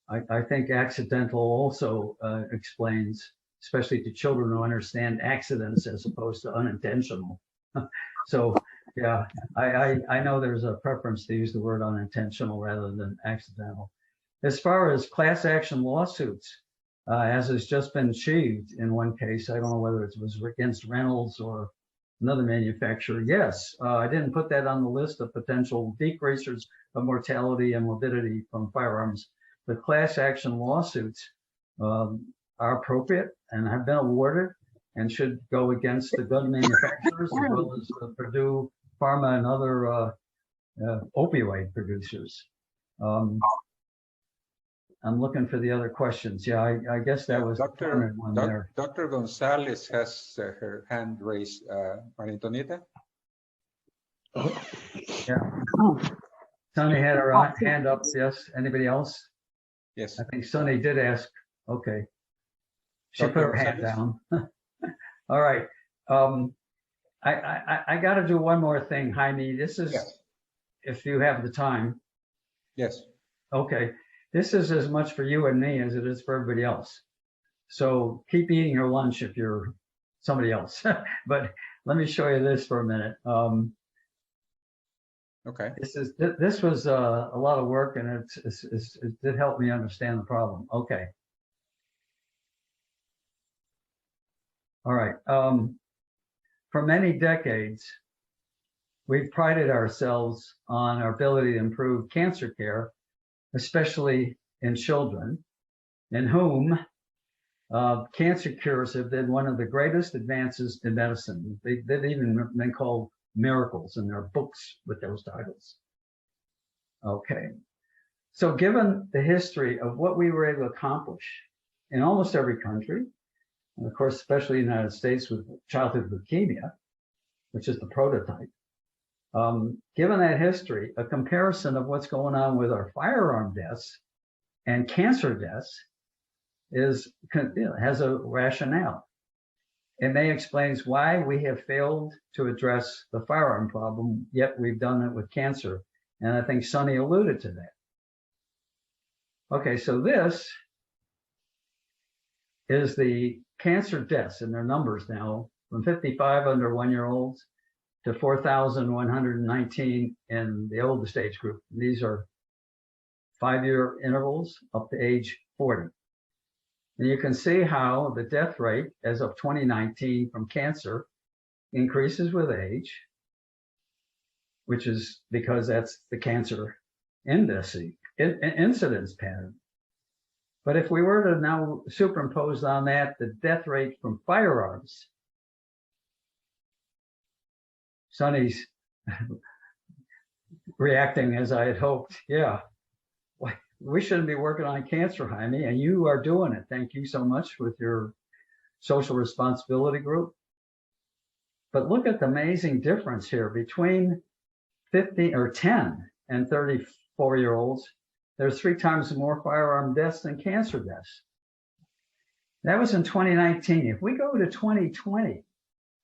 Speaker 2: I think accidental also explains, especially to children who understand accidents as opposed to unintentional. So yeah, I know there's a preference to use the word unintentional rather than accidental. As far as class action lawsuits, as has just been achieved in one case, I don't know whether it was against Reynolds or another manufacturer. Yes, I didn't put that on the list of potential decreasers of mortality and morbidity from firearms. The class action lawsuits are appropriate and have been awarded and should go against the gun manufacturers as well as Purdue Pharma and other opioid producers. I'm looking for the other questions. Yeah, I guess that was the primary one there.
Speaker 1: Dr. Gonzalez has her hand raised. Maria Antonieta?
Speaker 2: Yeah. Sonny had her hand up. Yes. Anybody else?
Speaker 1: Yes.
Speaker 2: I think Sonny did ask. Okay. She put
Speaker 1: Dr.
Speaker 2: her hand
Speaker 1: Gonzalez?
Speaker 2: down. All right. I got to do one more thing, Jaime. This is,
Speaker 1: Yes.
Speaker 2: if you have the time.
Speaker 1: Yes.
Speaker 2: Okay. This is as much for you and me as it is for everybody else. So keep eating your lunch if you're somebody else. But let me show you this for a minute.
Speaker 1: Okay.
Speaker 2: This was a lot of work, and it did help me understand the problem. Okay. All right. For many decades, we've prided ourselves on our ability to improve cancer care, especially in children, in whom cancer cures have been one of the greatest advances in medicine. They've even been called miracles in their books with those titles. Okay. So given the history of what we were able to accomplish in almost every country, and of course, especially in the United States with childhood leukemia, which is the prototype, given that history, a comparison of what's going on with our firearm deaths and cancer deaths has a rationale. It may explain why we have failed to address the firearm problem, yet we've done it with cancer. And I think Sonny alluded to that. Okay, so this is the cancer deaths and their numbers now from 55 under 1-year-olds to 4,119 in the oldest age group. These are 5-year intervals up to age 40. And you can see how the death rate as of 2019 from cancer increases with age, which is because that's the cancer incidence pattern. But if we were to now superimpose on that the death rate from firearms, Sonny's reacting as I had hoped. Yeah, we shouldn't be working on cancer, Jaime, and you are doing it. Thank you so much with your social responsibility group. But look at the amazing difference here between 10 and 34-year-olds. There's 3 times more firearm deaths than cancer deaths. That was in 2019. If we go to 2020,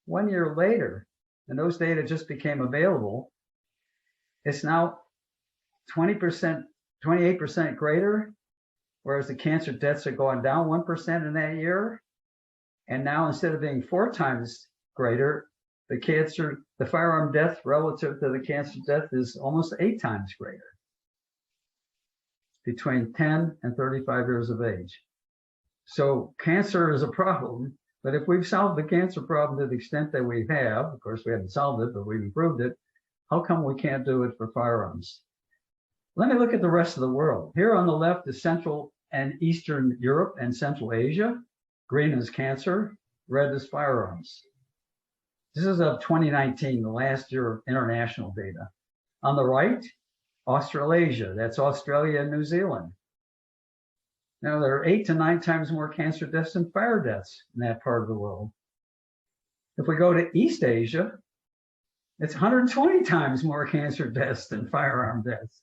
Speaker 2: 1 year later, and those data just became available, it's now 20%, 28% greater, whereas the cancer deaths are going down 1% in that year. And now instead of being 4 times greater, the firearm death relative to the cancer death is almost 8 times greater between 10 and 35 years of age. So cancer is a problem, but if we've solved the cancer problem to the extent that we have, of course we haven't solved it, but we've improved it, how come we can't do it for firearms? Let me look at the rest of the world. Here on the left is Central and Eastern Europe and Central Asia. Green is cancer, red is firearms. This is of 2019, the last year of international data. On the right, Australasia, that's Australia and New Zealand. Now, there are 8 to 9 times more cancer deaths than fire deaths in that part of the world. If we go to East Asia, it's 120 times more cancer deaths than firearm deaths.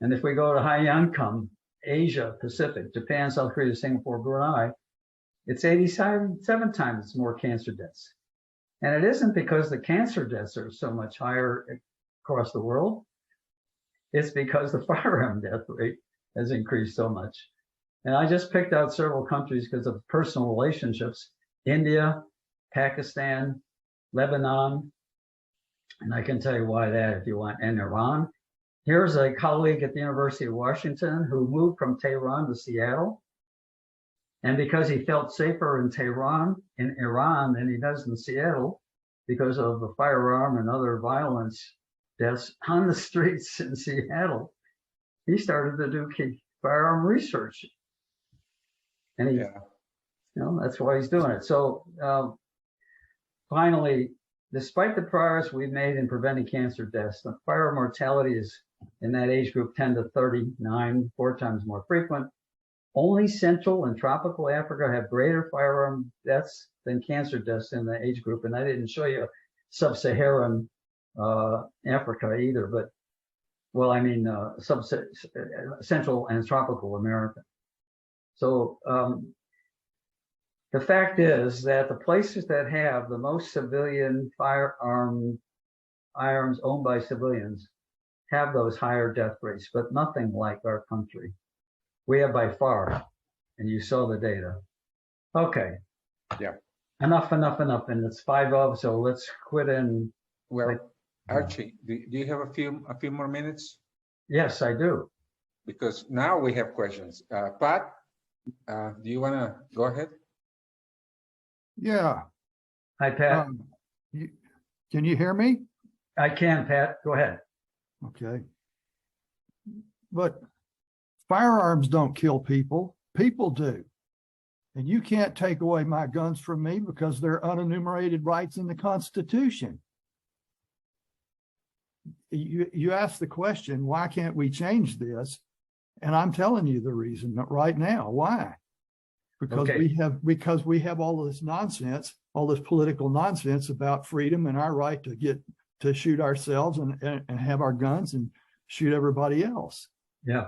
Speaker 2: And if we go to high income, Asia, Pacific, Japan, South Korea, Singapore, Brunei, it's 87 times more cancer deaths. And it isn't because the cancer deaths are so much higher across the world. It's because the firearm death rate has increased so much. And I just picked out several countries because of personal relationships: India, Pakistan, Lebanon, and I can tell you why that if you want, and Iran. Here's a colleague at the University of Washington who moved from Tehran to Seattle. And because he felt safer in Tehran, in Iran, than he does in Seattle, because of the firearm and other violence deaths on the streets in Seattle, he started to do firearm research. And he, that's why he's doing it. So finally, despite the progress we've made in preventing cancer deaths, the firearm mortality is in that age group 10 to 39, 4 times more frequent. Only Central and Tropical Africa have greater firearm deaths than cancer deaths in the age group. And I didn't show you Sub-Saharan Africa either, but well, I mean, Central and Tropical America. So the fact is that the places that have the most civilian firearms owned by civilians have those higher death rates, but nothing like our country. We have by far, and you saw the data. Okay.
Speaker 1: Yeah.
Speaker 2: Enough. And it's 5:00, so let's quit in.
Speaker 1: Well, Archie, do you have a few more minutes?
Speaker 2: Yes, I do.
Speaker 1: Because now we have questions. Pat, do you want to go ahead?
Speaker 6: Yeah.
Speaker 2: Hi, Pat.
Speaker 6: Can you hear me?
Speaker 2: I can, Pat. Go ahead.
Speaker 6: Okay. But firearms don't kill people. People do. And you can't take away my guns from me because they're unenumerated rights in the Constitution. You asked the question, why can't we change this? And I'm telling you the reason right now. Why? Because we have all this nonsense, all this political nonsense about freedom and our right to shoot ourselves and have our guns and shoot everybody else.
Speaker 2: Yeah.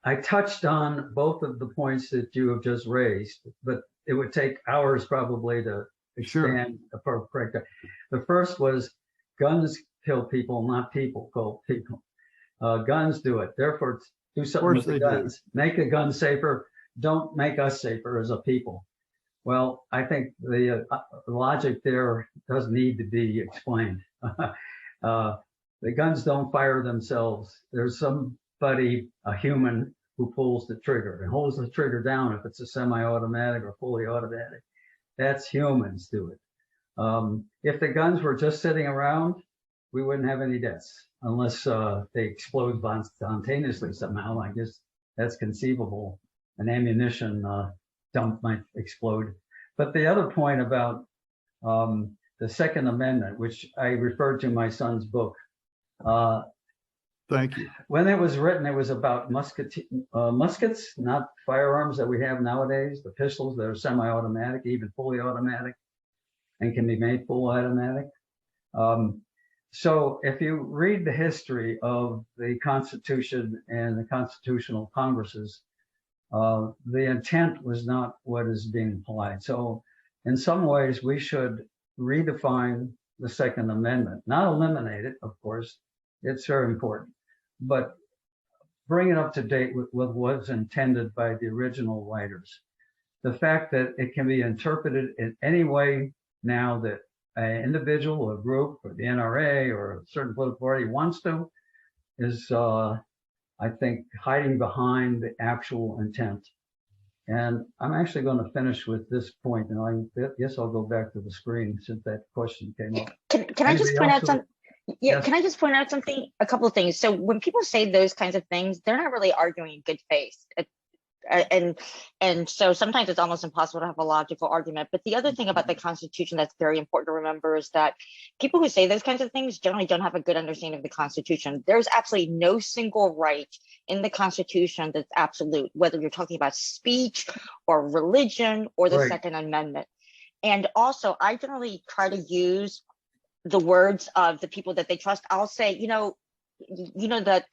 Speaker 2: I touched on both of the points that you have just raised, but it would take hours probably to expand. Sure. The first was guns kill people, not people kill people. Guns do it. Therefore, do something with the guns. Make the guns safer. Don't make us safer as a people. Well, I think the logic there does need to be explained. The guns don't fire themselves. There's somebody, a human, who pulls the trigger and holds the trigger down if it's a semi-automatic or fully automatic. That's humans do it. If the guns were just sitting around, we wouldn't have any deaths unless they explode spontaneously somehow. I guess that's conceivable. An ammunition dump might explode. But the other point about the Second Amendment, which I referred to in my son's book.
Speaker 6: Thank you.
Speaker 2: When it was written, it was about muskets, not firearms that we have nowadays, the pistols that are semi-automatic, even fully automatic, and can be made full automatic. So if you read the history of the Constitution and the constitutional congresses, the intent was not what is being applied. So in some ways, we should redefine the Second Amendment, not eliminate it, of course. It's very important, but bring it up to date with what was intended by the original writers. The fact that it can be interpreted in any way now that an individual or a group or the NRA or a certain political party wants to is, I think, hiding behind the actual intent. And I'm actually going to finish with this point, and I guess I'll go back to the screen since that question came up.
Speaker 5: Can I just point out something? Yeah, yes. Can I just point out something? A couple of things. So when people say those kinds of things, they're not really arguing in good faith. And so sometimes it's almost impossible to have a logical argument. But the other thing about the Constitution that's very important to remember is that people who say those kinds of things generally don't have a good understanding of the Constitution. There's absolutely no single right in the Constitution that's absolute, whether you're talking about speech or religion or the Second Amendment. And also, I generally try to use the words of the people that they trust. I'll say, you know that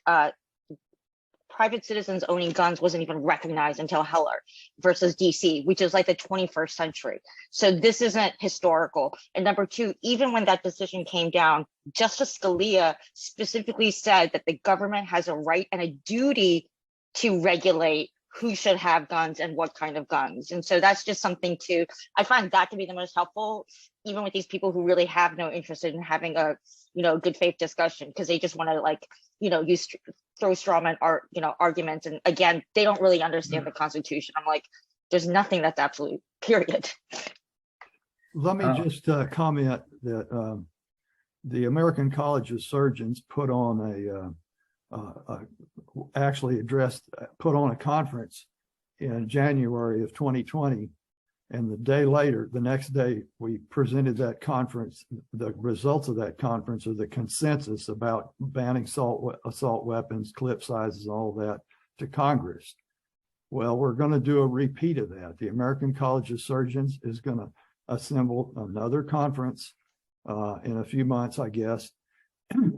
Speaker 5: private citizens owning guns wasn't even recognized until Heller versus DC, which is like the 21st century. So this isn't historical. And number two, even when that decision came down, Justice Scalia specifically said that the government has a right and a duty to regulate who should have guns and what kind of guns. And so that's just something I find that to be the most helpful, even with these people who really have no interest in having a, good faith discussion, because they just want to throw straw man arguments. And again, they don't really understand the Constitution. I'm like, there's nothing that's absolute, period.
Speaker 6: Let me just comment that the American College of Surgeons put on put on a conference in January of 2020, And the day later, the next day, we presented that conference, the results of that conference, or the consensus about banning assault weapons, clip sizes, all that, to Congress. Well, we're going to do a repeat of that. The American College of Surgeons is going to assemble another conference in a few months, I guess.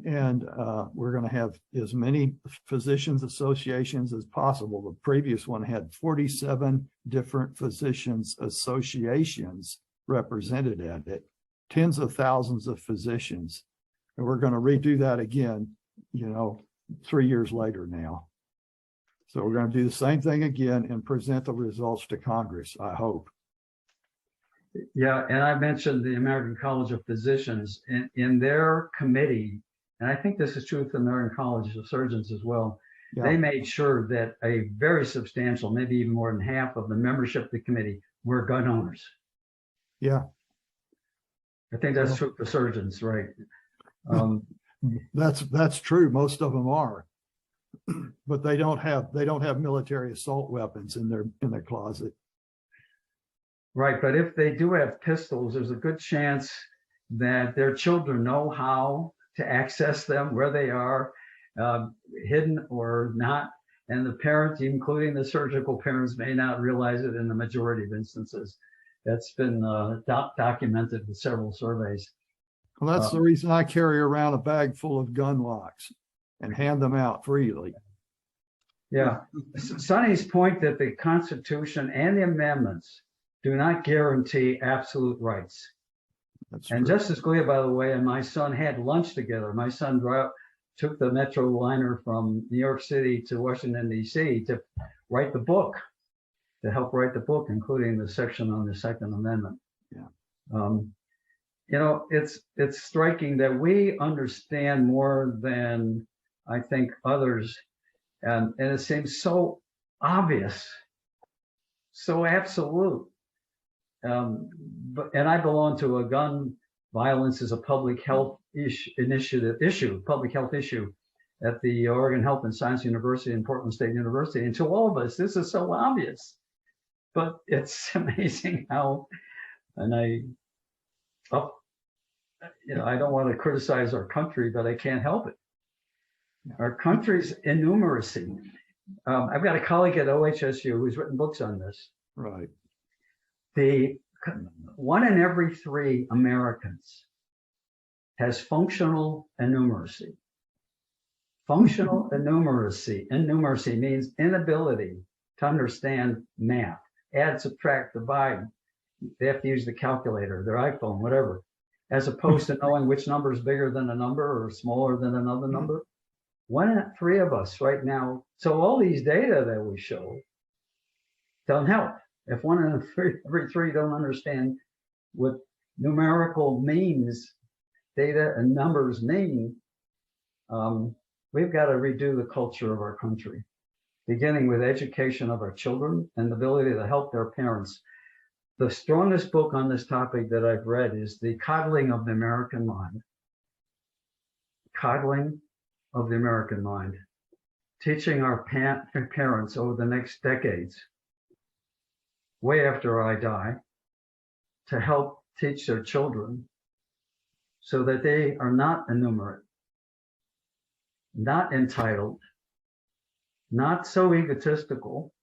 Speaker 6: And we're going to have as many physicians associations as possible. The previous one had 47 different physicians associations represented at it, tens of thousands of physicians. And we're going to redo that again, 3 years later now. So we're going to do the same thing again and present the results to Congress, I hope.
Speaker 2: Yeah, and I mentioned the American College of Physicians in their committee, and I think this is true with the American College of Surgeons as well.
Speaker 6: Yeah.
Speaker 2: They made sure that a very substantial, maybe even more than half of the membership of the committee were gun owners.
Speaker 6: Yeah.
Speaker 2: I think that's true for surgeons, right?
Speaker 6: That's true. Most of them are, but they don't have military assault weapons in their closet.
Speaker 2: Right, but if they do have pistols, there's a good chance that their children know how to access them, where they are, hidden or not. And the parents, including the surgical parents, may not realize it in the majority of instances. That's been documented with several surveys.
Speaker 6: Well, that's the reason I carry around a bag full of gun locks and hand them out freely.
Speaker 2: Yeah, Sonny's point that the Constitution and the amendments do not guarantee absolute rights.
Speaker 6: That's
Speaker 2: And
Speaker 6: true.
Speaker 2: Justice Scalia, by the way, and my son had lunch together. My son took the Metro liner from New York City to Washington, D.C. to write the book, to help write the book, including the section on the Second Amendment.
Speaker 6: Yeah.
Speaker 2: It's striking that we understand more than I think others, and it seems so obvious, so absolute. And I belong to a gun violence is a public health public health issue at the Oregon Health and Science University and Portland State University. And to all of us, this is so obvious, but it's amazing how, and I don't want to criticize our country, but I can't help it. Our country's innumeracy. I've got a colleague at OHSU who's written books on this.
Speaker 6: Right.
Speaker 2: The 1 in every 3 Americans has functional innumeracy. Functional innumeracy means inability to understand math, add, subtract, divide. They have to use the calculator, their iPhone, whatever, as opposed to knowing which number is bigger than a number or smaller than another number. 1 in 3 of us right now. So all these data that we show don't help. If 1 in every 3 don't understand what numerical means, data and numbers mean, we've got to redo the culture of our country, beginning with education of our children and the ability to help their parents. The strongest book on this topic that I've read is The Coddling of the American Mind. Coddling of the American Mind, teaching our parents over the next decades, way after I die, to help teach their children so that they are not innumerate, not entitled, not so egotistical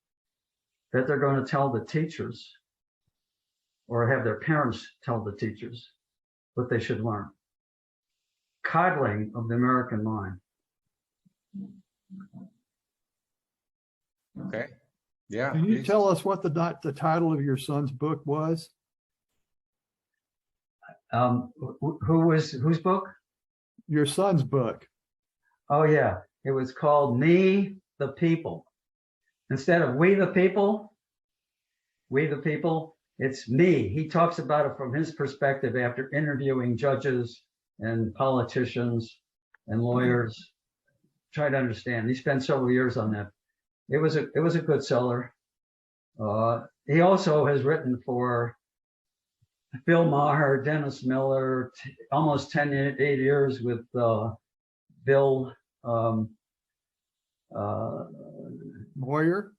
Speaker 2: that they're going to tell the teachers or have their parents tell the teachers what they should learn. Coddling of the American mind.
Speaker 1: Okay. Yeah.
Speaker 6: Can you
Speaker 1: please.
Speaker 6: tell us what the title of your son's book was?
Speaker 2: Whose book?
Speaker 6: Your son's book.
Speaker 2: Oh yeah, it was called Me the People. Instead of We the People, it's me. He talks about it from his perspective after interviewing judges and politicians and lawyers. Try to understand. He spent several years on that. It was a good seller. He also has written for Bill Maher, Dennis Miller, almost 8 years with Bill
Speaker 6: Moyer?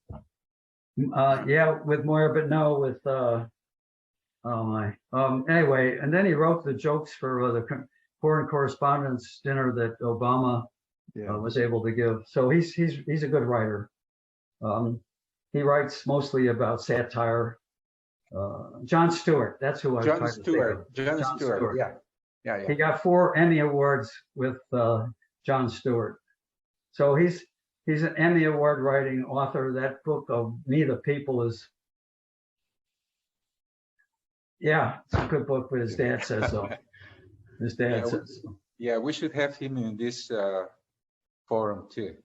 Speaker 2: yeah, with Moyer, but no, with Oh my. Anyway, and then he wrote the jokes for the foreign correspondence dinner that Obama
Speaker 6: Yeah.
Speaker 2: was able to give. So he's a good writer. He writes mostly about satire. John Stewart, that's who I was
Speaker 1: John
Speaker 2: trying to think
Speaker 1: Stewart.
Speaker 2: of.
Speaker 1: John Stewart. Yeah. Yeah.
Speaker 2: He got 4 Emmy Awards with John Stewart. So he's an Emmy Award writing author. That book of Me the People is, yeah, it's a good book, but his dad says so. His dad
Speaker 1: Yeah,
Speaker 2: says so.
Speaker 1: Yeah, we should have him in this forum too.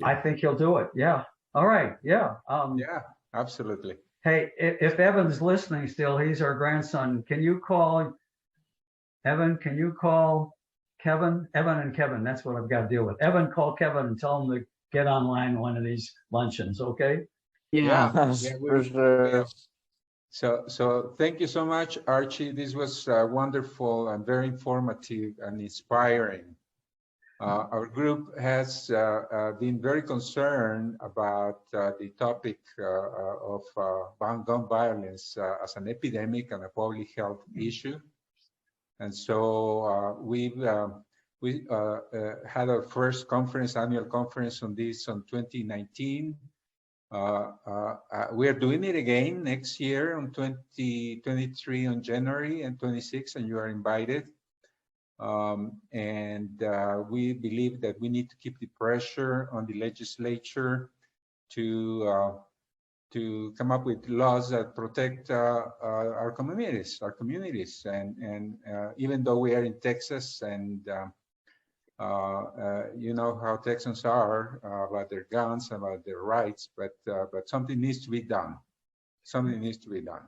Speaker 2: I think he'll do it. Yeah. All right. Yeah.
Speaker 1: Yeah, absolutely.
Speaker 2: Hey, if Evan's listening still, he's our grandson. Can you call Evan? Can you call Kevin? Evan and Kevin. That's what I've got to deal with. Evan, call Kevin and tell him to get online one of these luncheons. Okay.
Speaker 1: Yeah,
Speaker 7: for sure.
Speaker 1: So thank you so much, Archie. This was wonderful and very informative and inspiring. Our group has been very concerned about the topic of gun violence as an epidemic and a public health issue. And so we had our first annual conference on this on 2019. We are doing it again next year on 2023 on January and 26, and you are invited. We believe that we need to keep the pressure on the legislature to come up with laws that protect our communities. And even though we are in Texas and you know how Texans are about their guns, about their rights, but something needs to be done. Something needs to be done.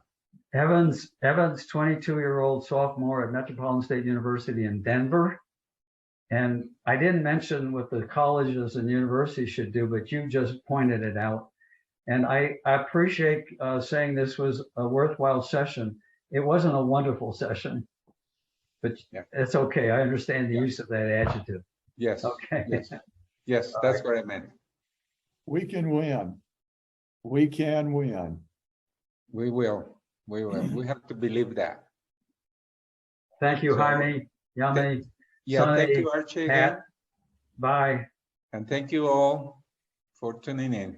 Speaker 2: Evan's 22-year-old sophomore at Metropolitan State University in Denver. And I didn't mention what the colleges and universities should do, but you just pointed it out. And I appreciate saying this was a worthwhile session. It wasn't a wonderful session, but
Speaker 1: yeah,
Speaker 2: it's okay. I understand the use of that adjective.
Speaker 1: Yes.
Speaker 2: Okay.
Speaker 1: Yes, that's what I meant.
Speaker 6: We can win. We can win.
Speaker 1: We will. We will. We have to believe that.
Speaker 2: Thank you,
Speaker 1: So,
Speaker 2: Jaime, Yami,
Speaker 1: Yeah,
Speaker 2: Sonny,
Speaker 1: thank you, Archie,
Speaker 2: Pat.
Speaker 1: again.
Speaker 2: Bye.
Speaker 1: And thank you all for tuning in.